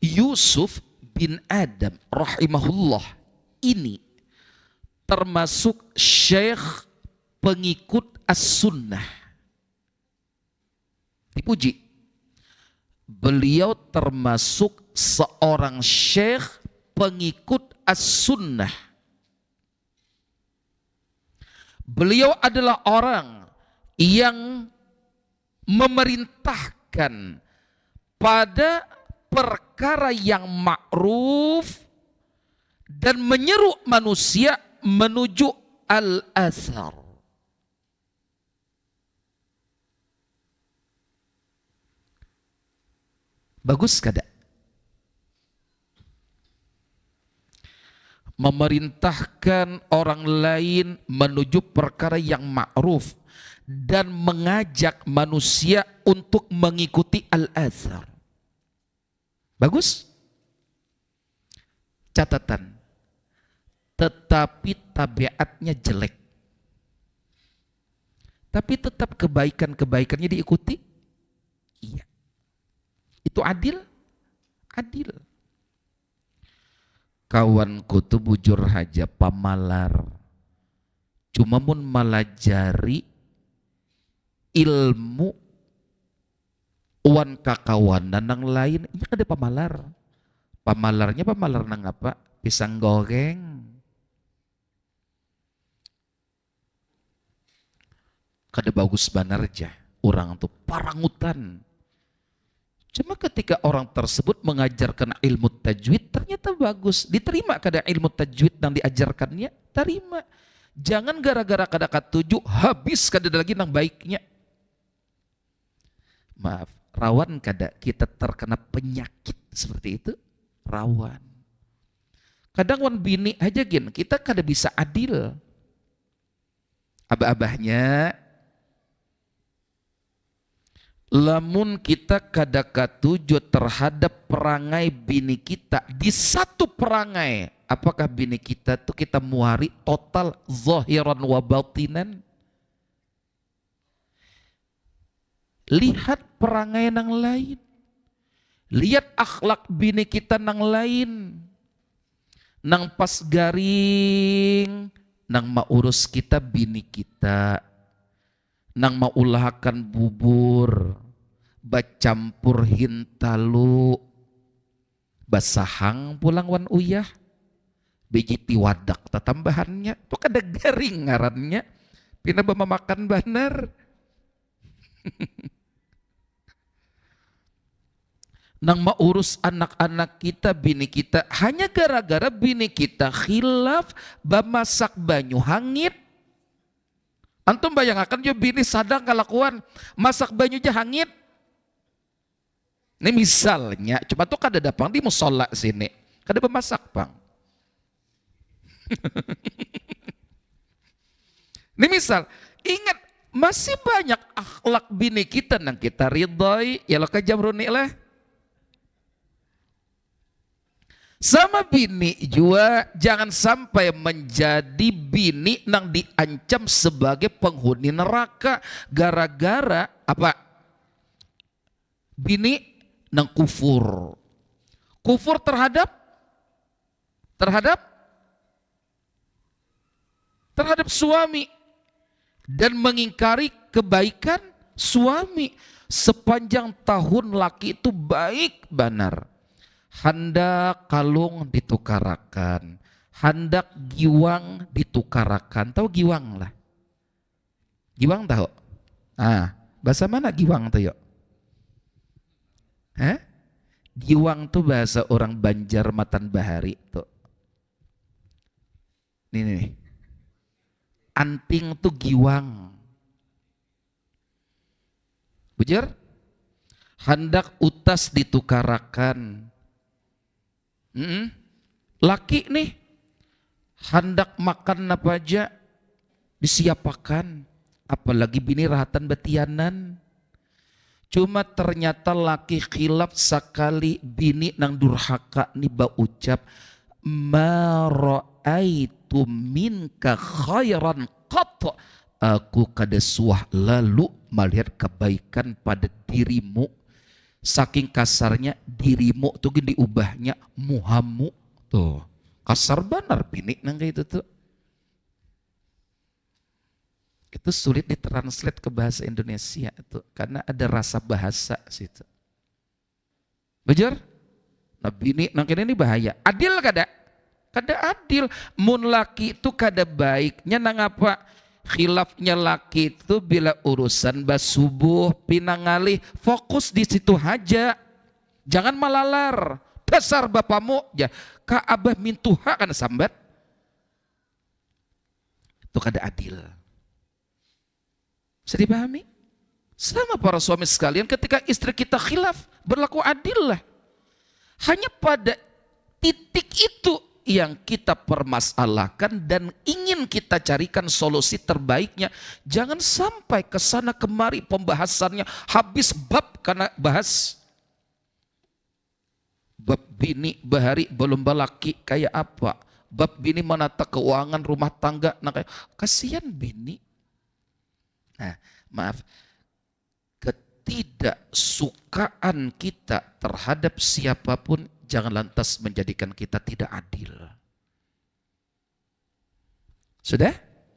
Yusuf bin Adam rahimahullah ini termasuk syekh pengikut as-sunnah. Dipuji. Beliau termasuk seorang syekh pengikut as-sunnah. Beliau adalah orang yang memerintahkan pada perkara yang ma'ruf dan menyeru manusia menuju al-athar. Bagus kada? Memerintahkan orang lain menuju perkara yang ma'ruf dan mengajak manusia untuk mengikuti al-athar. Bagus? Catatan. Tetapi tabiatnya jelek. Tapi tetap kebaikan-kebaikannya diikuti? Iya. Itu adil? Adil. Kawanku tuh bujur haja pamalar. Cuma mun malajari ilmu wan kakawanan nang lain, ini ada pamalar. Pamalarnya pamalar nang apa? Pisang goreng. Kada bagus banar aja. Orang tuh parangutan. Cuma ketika orang tersebut mengajarkan ilmu tajwid ternyata bagus. Diterima kada ilmu tajwid yang diajarkannya? Terima. Jangan gara-gara kada katuju habis kada lagi nang baiknya. Maaf, rawan kada kita terkena penyakit seperti itu? Rawan. Kadang wan bini aja gin, kita kada bisa adil. Abah-abahnya lamun kita kada katuju terhadap perangai bini kita di satu perangai, apakah bini kita tuh kita muari total zahiran wa batinan? Lihat perangai nang lain, lihat akhlak bini kita nang lain, nang pas garing, nang maurus kita bini kita, nang maulahakan bubur, bacampur hintalu, basahang pulang wan uyah, biji tiwadak tatambahannya, tuh kada garing ngarannya, pina memakan banar. Nang maurus anak-anak kita, bini kita, hanya gara-gara bini kita khilaf bamasak banyu hangit. Antum bayangkan jo bini sadang kalakuan masak banyu aja hangit. Ini misalnya, coba tuh kada dapang di musola sini, kada bemasak pang. Ini misal, ingat masih banyak akhlak bini kita nang kita ridhoi, ya lo kajamruni lah. Sama bini juga jangan sampai menjadi bini nang diancam sebagai penghuni neraka gara-gara apa? Bini nang kufur. Kufur terhadap suami dan mengingkari kebaikan suami. Sepanjang tahun laki itu baik benar. Handak kalung ditukarakan, handak giwang ditukarakan. Tahu giwang lah? Giwang tahu? Ah, bahasa mana giwang tuh yuk? Hah? Giwang tuh bahasa orang Banjar Matan Bahari tuh. Nih. Anting tuh giwang. Bujar? Handak utas ditukarakan. Laki nih hendak makan apa aja disiapakan, apalagi bini rahatan betianan. Cuma ternyata laki khilaf sekali bini nang durhaka nih ucap ma ra'aitu minka khairan qat, aku kada suah lalu melihat kebaikan pada dirimu Saking kasarnya dirimu tuh diubahnya muhamu tuh. Kasar benar bini nang kayak itu tuh. Itu sulit ditranslate ke bahasa Indonesia itu karena ada rasa bahasa situ. Bejar? Nah bini nang kene ini bahaya. Adil kada? Kada adil. Mun laki itu kada baiknya nang apa? Khilafnya laki itu bila urusan basubuh pinangali fokus di situ aja, jangan malalar. Dasar bapamu ya ka abah mintuha kan sambat itu kada adil. Bisa dipahami? Sama para suami sekalian, ketika istri kita khilaf berlaku adil lah. Hanya pada titik itu yang kita permasalahkan dan ingin kita carikan solusi terbaiknya. Jangan sampai ke sana kemari pembahasannya habis bab karena bahas bab bini bahari belum balaki kayak apa, bab bini menata keuangan rumah tangga. Nah, kasihan bini. Nah, maaf, ketidaksukaan kita terhadap siapapun jangan lantas menjadikan kita tidak adil. Sudah?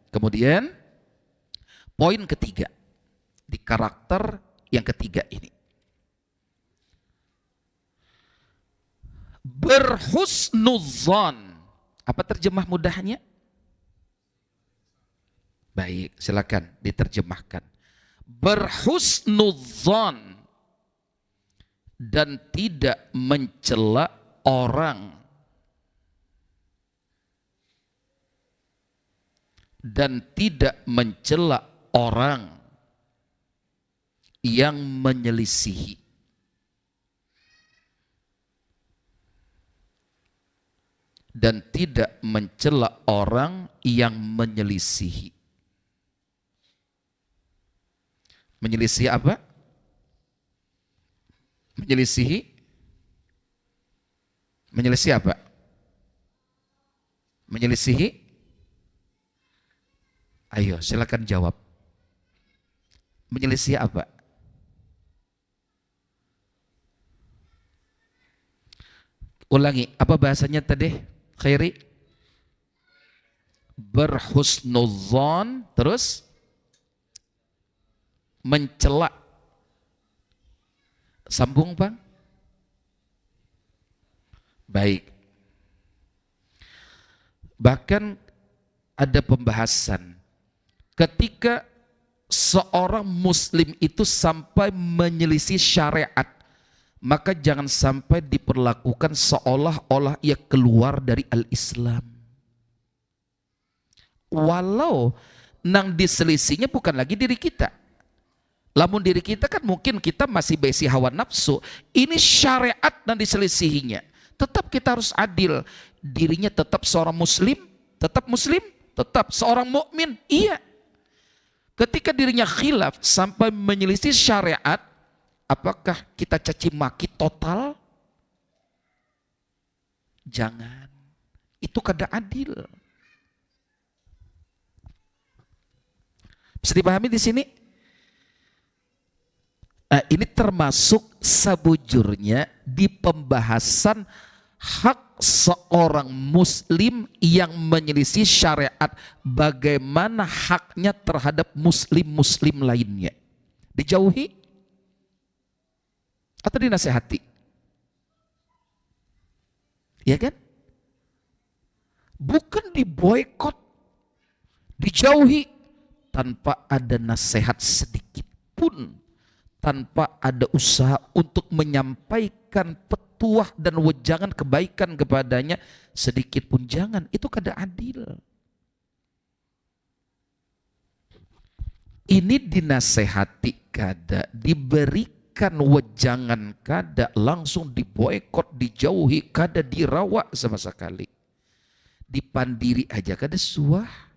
Kemudian poin ketiga di karakter yang ketiga ini. Berhusnudzon. Apa terjemah mudahnya? Baik, silakan diterjemahkan. Berhusnudzon dan tidak mencela orang. Dan tidak mencela orang yang menyelisihi. Dan tidak mencela orang yang menyelisihi. Menyelisihi apa? Menyelisihi? Menyelisihi apa? Menyelisihi? Ayo silakan jawab. Menyelisihi apa? Ulangi, apa bahasanya tadi? Khairi? Berhusnudzon, terus? Mencela. Sambung Bang. Baik. Bahkan ada pembahasan ketika seorang muslim itu sampai menyelisih syariat, maka jangan sampai diperlakukan seolah-olah ia keluar dari al-Islam. Walau nang diselisihnya bukan lagi diri kita. Lamun diri kita kan mungkin kita masih besi hawa nafsu. Ini syariat dan diselisihinya. Tetap kita harus adil. Dirinya tetap seorang muslim, tetap seorang mukmin. Iya. Ketika dirinya khilaf sampai menyelisih syariat, apakah kita caci maki total? Jangan. Itu kada adil. Bisa dipahami di sini? Nah, ini termasuk sebujurnya di pembahasan hak seorang muslim yang menyelisih syariat, bagaimana haknya terhadap muslim-muslim lainnya. Dijauhi atau dinasehati? Ya kan? Bukan diboikot, dijauhi tanpa ada nasihat sedikit pun, tanpa ada usaha untuk menyampaikan petuah dan wejangan kebaikan kepadanya sedikit pun jangan. Itu kada adil. Ini dinasehati kada, diberikan wejangan kada, langsung diboikot, dijauhi kada, dirawat sama sekali. Dipandiri aja kada suah.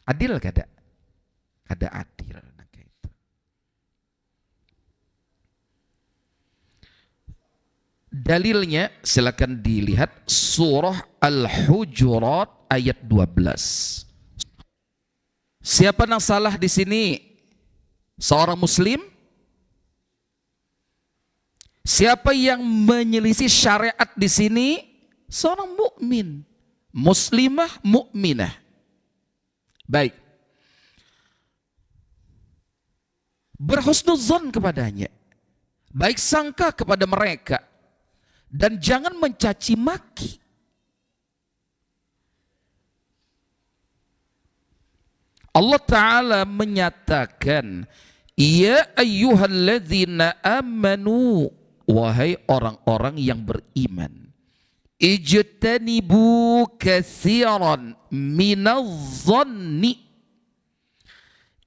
Adil kada? Kada adil. Dalilnya silakan dilihat surah Al-Hujurat ayat 12. Siapa yang salah di sini? Seorang muslim? Siapa yang menyelisih syariat di sini? Seorang mukmin, muslimah, mukminah. Baik. Berhusnuzon kepadanya. Baik sangka kepada mereka. Dan jangan mencaci maki. Allah Ta'ala menyatakan, ya ayyuhalladzina amanu, wahai orang-orang yang beriman, ijtanibu katsiran minadh-dhanni,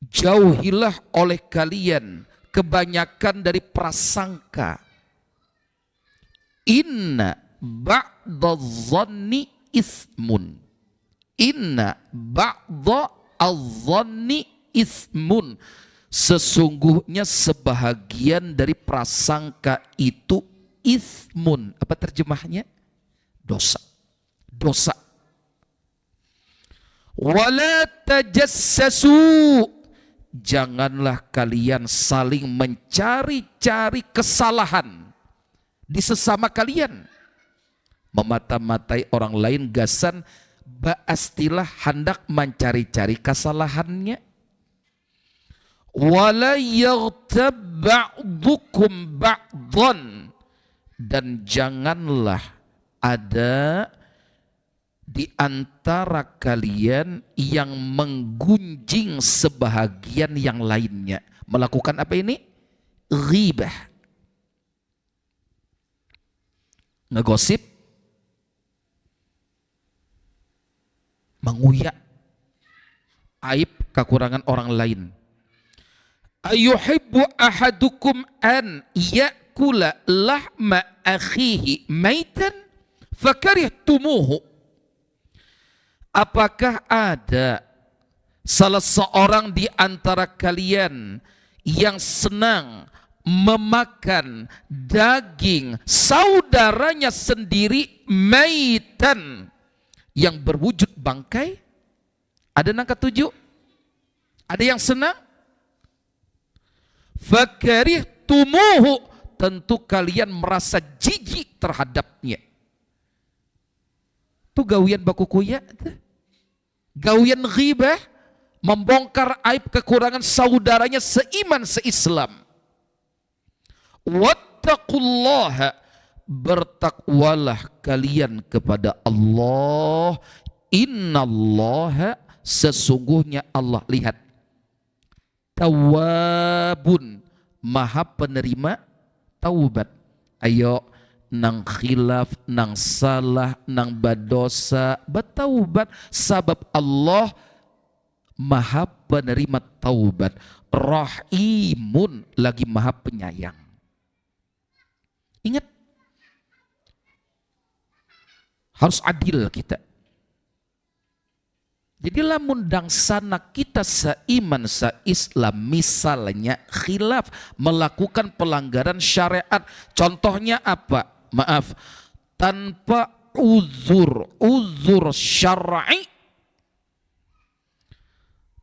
jauhilah oleh kalian kebanyakan dari prasangka. Inna ba'dadh-dhanni ismun. Inna ba'dadh-dhanni ismun. Sesungguhnya sebahagian dari prasangka itu ismun. Apa terjemahnya? Dosa. Dosa. Wala tajassasu. Janganlah kalian saling mencari-cari kesalahan di sesama kalian. Memata-matai orang lain gasan, ba'astilah hendak mencari-cari kesalahannya. Wala yaghtab ba'dukum ba'dhan, dan janganlah ada di antara kalian yang menggunjing sebahagian yang lainnya. Melakukan apa ini? Ghibah. Ngegosip, menguyak aib kekurangan orang lain. Ayuhibbu ahadukum an ya'kula lahma akhihi maitan fakarihtumuhu. Apakah ada salah seorang di antara kalian yang senang memakan daging saudaranya sendiri maitan, yang berwujud bangkai? Ada yang ketujuh? Ada yang senang? Fakarihtumuhu, tentu kalian merasa jijik terhadapnya. Itu gawian baku kuya, gawian ghibah, membongkar aib kekurangan saudaranya seiman seislam. Wattaqullaha, bertakwalah kalian kepada Allah. Innallaha, sesungguhnya Allah, lihat, tawwabun, maha penerima taubat. Ayo nang khilaf, nang salah, nang badosa, bertaubat, sabab Allah maha penerima taubat. Rahimun, lagi maha penyayang. Ingat, harus adil kita. Jadi lamun dangsana kita seiman seislam misalnya khilaf, melakukan pelanggaran syariat, contohnya apa? Maaf, tanpa uzur syar'i,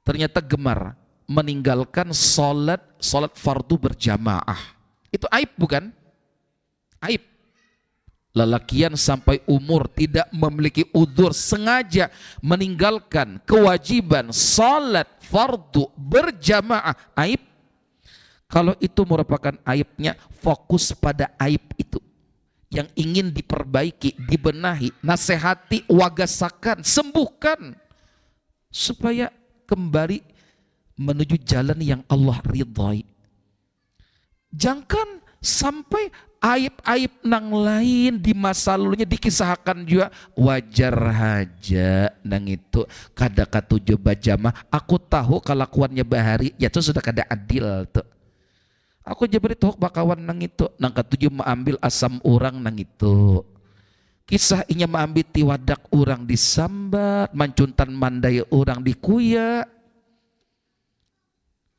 ternyata gemar meninggalkan salat fardu berjamaah. Itu aib bukan? Aib. Lelakian sampai umur tidak memiliki uzur, sengaja meninggalkan kewajiban salat fardu berjamaah, aib. Kalau itu merupakan aibnya, fokus pada aib itu yang ingin diperbaiki, dibenahi, nasihati, wagasakan, sembuhkan supaya kembali menuju jalan yang Allah ridhai. Jangan sampai aib-aib nang lain di masa lalunya dikisahkan juga. Wajar aja nang itu kada katujuh bajamah. Aku tahu kelakuannya bahari, ya itu sudah kada adil tuh. Aku jebrit tuh bakawan nang itu, nang katujuh mengambil asam orang nang itu. Kisah inya mengambil tiwadak orang disambat, mancuntan mandai orang dikuya.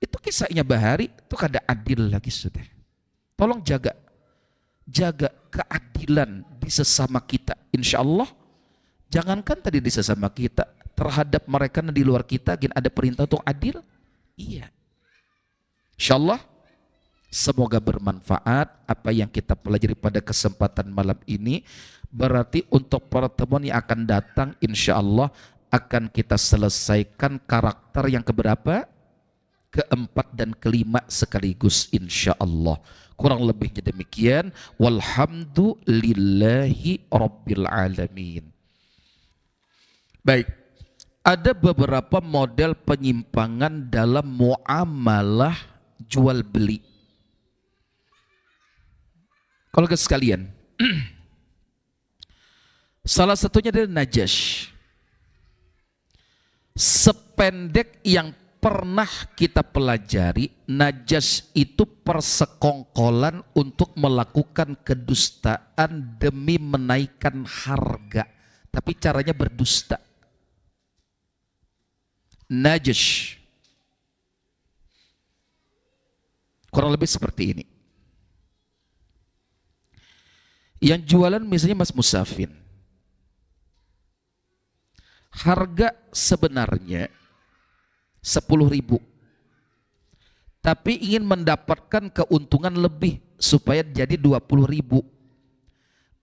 Itu kisahnya bahari, itu kada adil lagi sudah. Tolong jaga keadilan di sesama kita. Insya Allah, jangankan tadi di sesama kita, terhadap mereka di luar kita, ada perintah untuk adil. Iya. Insya Allah, Semoga bermanfaat apa yang kita pelajari pada kesempatan malam ini. Berarti untuk pertemuan yang akan datang insya Allah akan kita selesaikan karakter yang keberapa? Keempat dan kelima sekaligus insya Allah. Kurang lebihnya demikian. Walhamdulillahi rabbil alamin. Baik, ada beberapa model penyimpangan dalam muamalah jual beli. Kalau ke sekalian, salah satunya adalah najash. Sependek yang pernah kita pelajari, najash itu persekongkolan untuk melakukan kedustaan demi menaikkan harga. Tapi caranya berdusta. Najash. Kurang lebih seperti ini. Yang jualan misalnya Mas Musafin. Harga sebenarnya 10.000. Tapi ingin mendapatkan keuntungan lebih supaya jadi 20.000.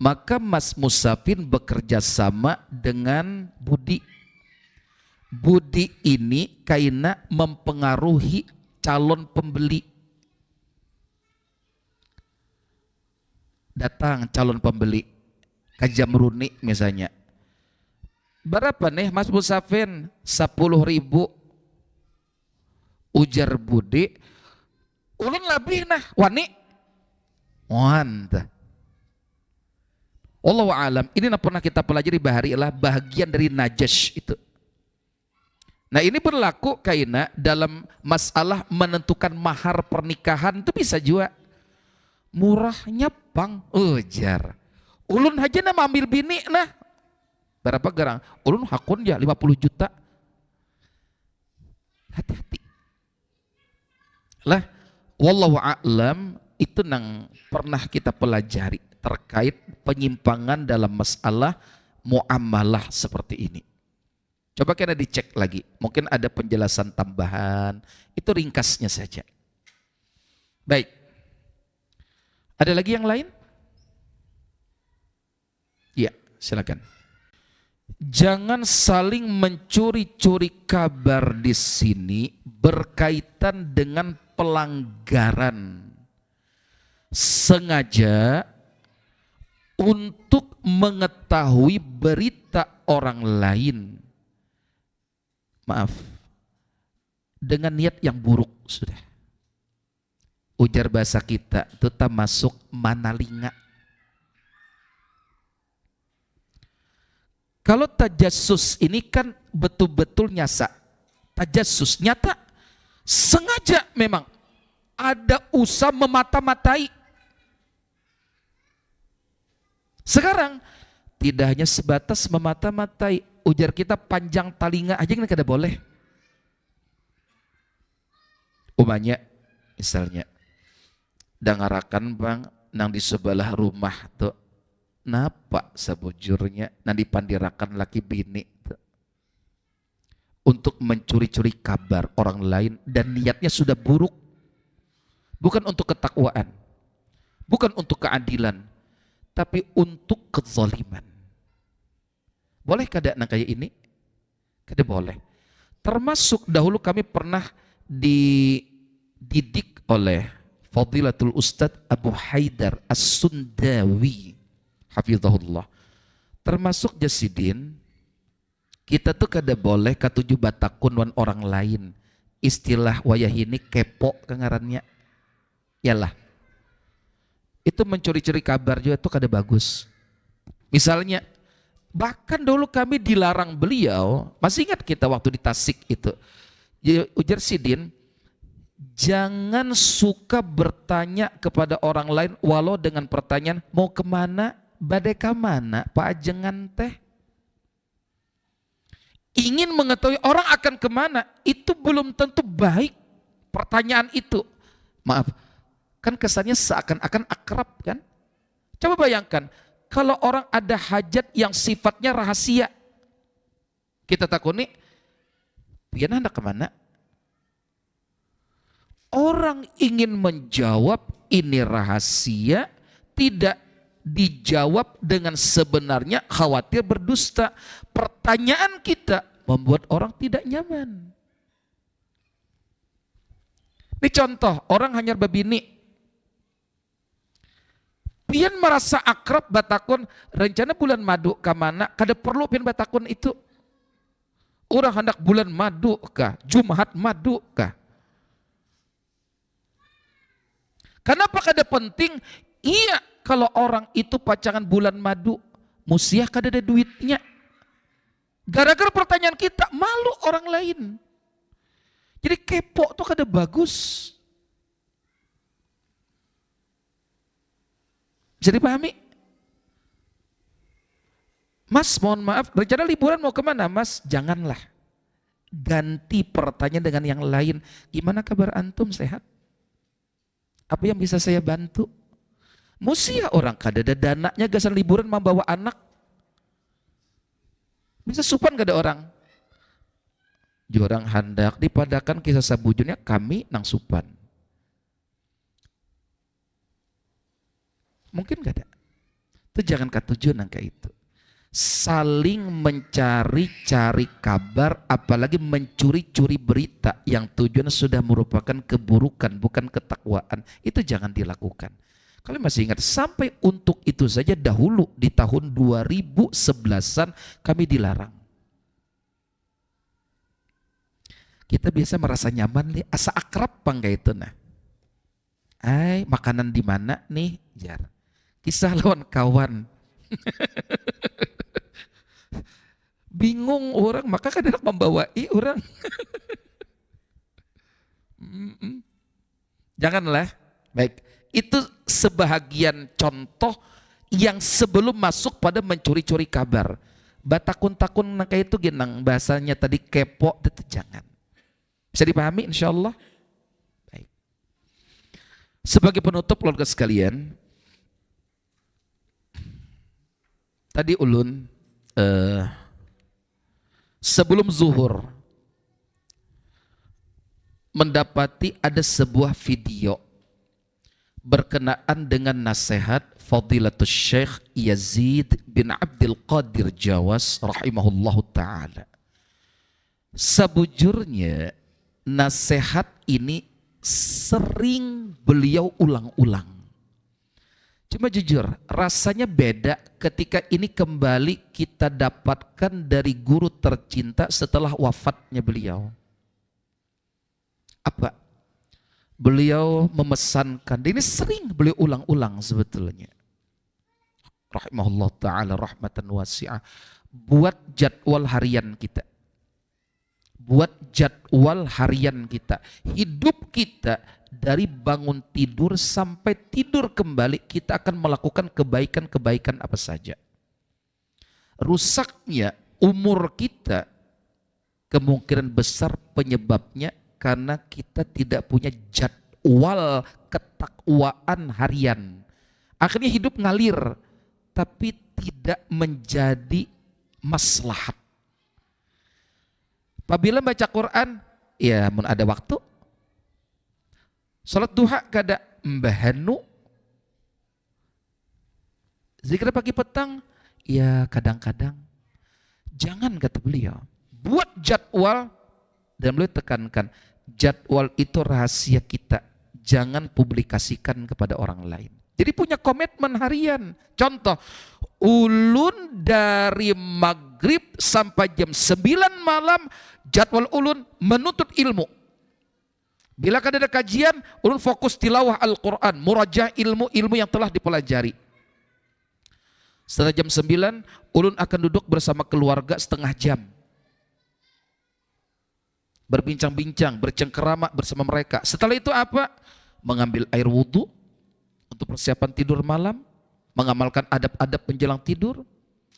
Maka Mas Musafin bekerja sama dengan Budi. Budi ini karena mempengaruhi calon pembeli. Datang calon pembeli ke Jamruni misalnya. Berapa nih Mas Musafin? 10.000. Ujar Budi, ulun lebih nah wani. Wanta. Wallahu alam. Ini pernah kita pelajari bahari adalah bahagian dari najash itu. Nah ini berlaku karena dalam masalah menentukan mahar pernikahan itu bisa juga. Murahnya pang ujar. Ulun aja nama ambil bini nah. Berapa gerang? Ulun hakun ya 50 juta. Hati-hati. Lah, wallahu a'lam itu nang pernah kita pelajari terkait penyimpangan dalam masalah muamalah seperti ini. Coba kita dicek lagi. Mungkin ada penjelasan tambahan. Itu ringkasnya saja. Baik. Ada lagi yang lain? Iya, silakan. Jangan saling mencuri-curi kabar di sini berkaitan dengan pelanggaran sengaja untuk mengetahui berita orang lain. Maaf, dengan niat yang buruk sudah. Ujar bahasa kita, itu tak masuk manalinga. Kalau tajassus ini kan betul-betul nyasa. Tajassus nyata, sengaja memang ada usaha memata-matai. Sekarang tidak hanya sebatas memata-matai, ujar kita panjang talinga aja kan kada boleh. Umanya misalnya dangarakan bang nang di sebelah rumah tuh napa sebujurnya nang dipandirakan laki bini tuh. Untuk mencuri-curi kabar orang lain dan niatnya sudah buruk, bukan untuk ketakwaan, bukan untuk keadilan, tapi untuk kezaliman. Boleh kada nang kayak ini? Kada boleh. Termasuk dahulu kami pernah dididik oleh Fadilatul Ustadz Abu Haidar As-Sundawi hafizahullah. Termasuk Jasidin, kita tuh kada boleh katuju batakun wan orang lain. Istilah wayah ini kepo kengarannya. Yalah. Itu mencuri-curi kabar juga itu kada bagus. Misalnya, bahkan dulu kami dilarang beliau, masih ingat kita waktu di Tasik itu. Ujar Sidin, jangan suka bertanya kepada orang lain walau dengan pertanyaan mau kemana, badai kemana, Pak Ajengan teh. Ingin mengetahui orang akan kemana, itu belum tentu baik pertanyaan itu. Maaf, kan kesannya seakan-akan akrab kan. Coba bayangkan, kalau orang ada hajat yang sifatnya rahasia, kita takuni, pian hendak kemana? Orang ingin menjawab ini rahasia, tidak dijawab dengan sebenarnya, khawatir berdusta. Pertanyaan kita membuat orang tidak nyaman. Ini contoh, orang hanya berbini. Pian merasa akrab batakun, rencana bulan madu ke mana? Kada perlu pian batakun itu. Orang hendak bulan madu kah? Jumat madu kah? Kenapa kada penting? Iya, kalau orang itu pacangan bulan madu, musiah kada ada duitnya. Gara-gara pertanyaan kita, malu orang lain. Jadi kepo tuh kada bagus. Bisa dipahami? Mas, mohon maaf, rencana liburan mau kemana? Mas, janganlah. Ganti pertanyaan dengan yang lain. Gimana kabar antum, sehat? Apa yang bisa saya bantu? Musia orang kada ada dananya gasan liburan membawa anak. Bisa supan kada orang? Jorang hendak dipadakan kisah sabujurnya kami nang supan. Mungkin kada? Itu jangan katujuan nang kayak itu. Saling mencari-cari kabar, apalagi mencuri-curi berita yang tujuannya sudah merupakan keburukan, bukan ketakwaan. Itu jangan dilakukan. Kalian masih ingat, sampai untuk itu saja dahulu di tahun 2011-an kami dilarang. Kita biasa merasa nyaman nih, asa akrab pangga itu nah. Makanan di mana nih? Jar. Kisah lawan kawan. Bingung orang, maka kadang membawai orang. Janganlah. Baik, itu sebahagian contoh yang sebelum masuk pada mencuri-curi kabar. Batakun-takun kayak itu genang bahasanya tadi kepo, itu jangan. Bisa dipahami insyaallah? Baik. Sebagai penutup keluarga sekalian, tadi ulun sebelum zuhur mendapati ada sebuah video berkenaan dengan nasihat Fadilatul Syekh Yazid bin Abdul Qadir Jawas rahimahullahu ta'ala. Sebujurnya nasihat ini sering beliau ulang-ulang. Cuma jujur, rasanya beda ketika ini kembali kita dapatkan dari guru tercinta setelah wafatnya beliau. Apa? Beliau memesankan, ini sering beliau ulang-ulang sebetulnya. Rahimahullah ta'ala rahmatan wasi'ah. Buat jadwal harian kita. Buat jadwal harian kita. Hidup kita dari bangun tidur sampai tidur kembali kita akan melakukan kebaikan-kebaikan apa saja. Rusaknya umur kita kemungkinan besar penyebabnya karena kita tidak punya jadwal ketakwaan harian. Akhirnya hidup ngalir tapi tidak menjadi maslahat. Apabila baca Quran, ya mun ada waktu. Salat duha kada mbahanu. Zikir pagi petang, ya kadang-kadang. Jangan kata beliau. Buat jadwal, dan beliau tekankan, jadwal itu rahasia kita. Jangan publikasikan kepada orang lain. Jadi punya komitmen harian. Contoh, ulun dari maghrib sampai jam 9 malam, jadwal ulun menuntut ilmu. Bila ada kajian, ulun fokus tilawah Al-Quran, murajah ilmu-ilmu yang telah dipelajari. Setelah jam 9, ulun akan duduk bersama keluarga setengah jam. Berbincang-bincang, bercengkerama bersama mereka. Setelah itu apa? Mengambil air wudhu untuk persiapan tidur malam, mengamalkan adab-adab menjelang tidur.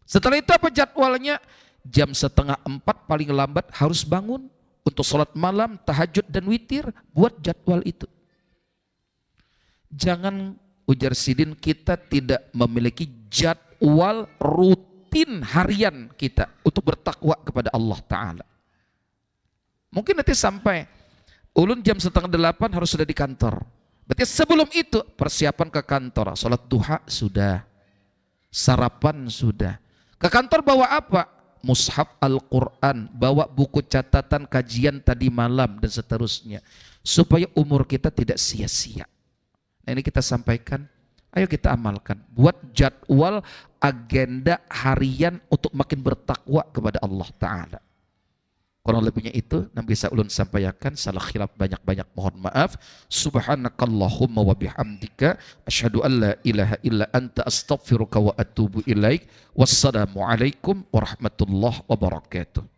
Setelah itu apa jadwalnya? Jam 3:30 paling lambat harus bangun untuk sholat malam, tahajud dan witir. Buat jadwal itu. Jangan ujar Sidin kita tidak memiliki jadwal rutin harian kita untuk bertakwa kepada Allah Ta'ala. Mungkin nanti sampai Ulun jam setengah 8 harus sudah di kantor. Berarti sebelum itu persiapan ke kantor. Sholat duha sudah. Sarapan sudah. Ke kantor bawa apa? Mushaf Al-Quran. Bawa buku catatan kajian tadi malam dan seterusnya. Supaya umur kita tidak sia-sia. Nah ini kita sampaikan. Ayo kita amalkan. Buat jadwal agenda harian untuk makin bertakwa kepada Allah Ta'ala. Kurang lebihnya itu yang bisa ulun sampaikan. Salah khilaf banyak-banyak mohon maaf. Subhanakallahumma wa bihamdika asyhadu an la ilaha illa anta astaghfiruka wa atubu ilaik. Wassalamualaikum warahmatullahi wabarakatuh.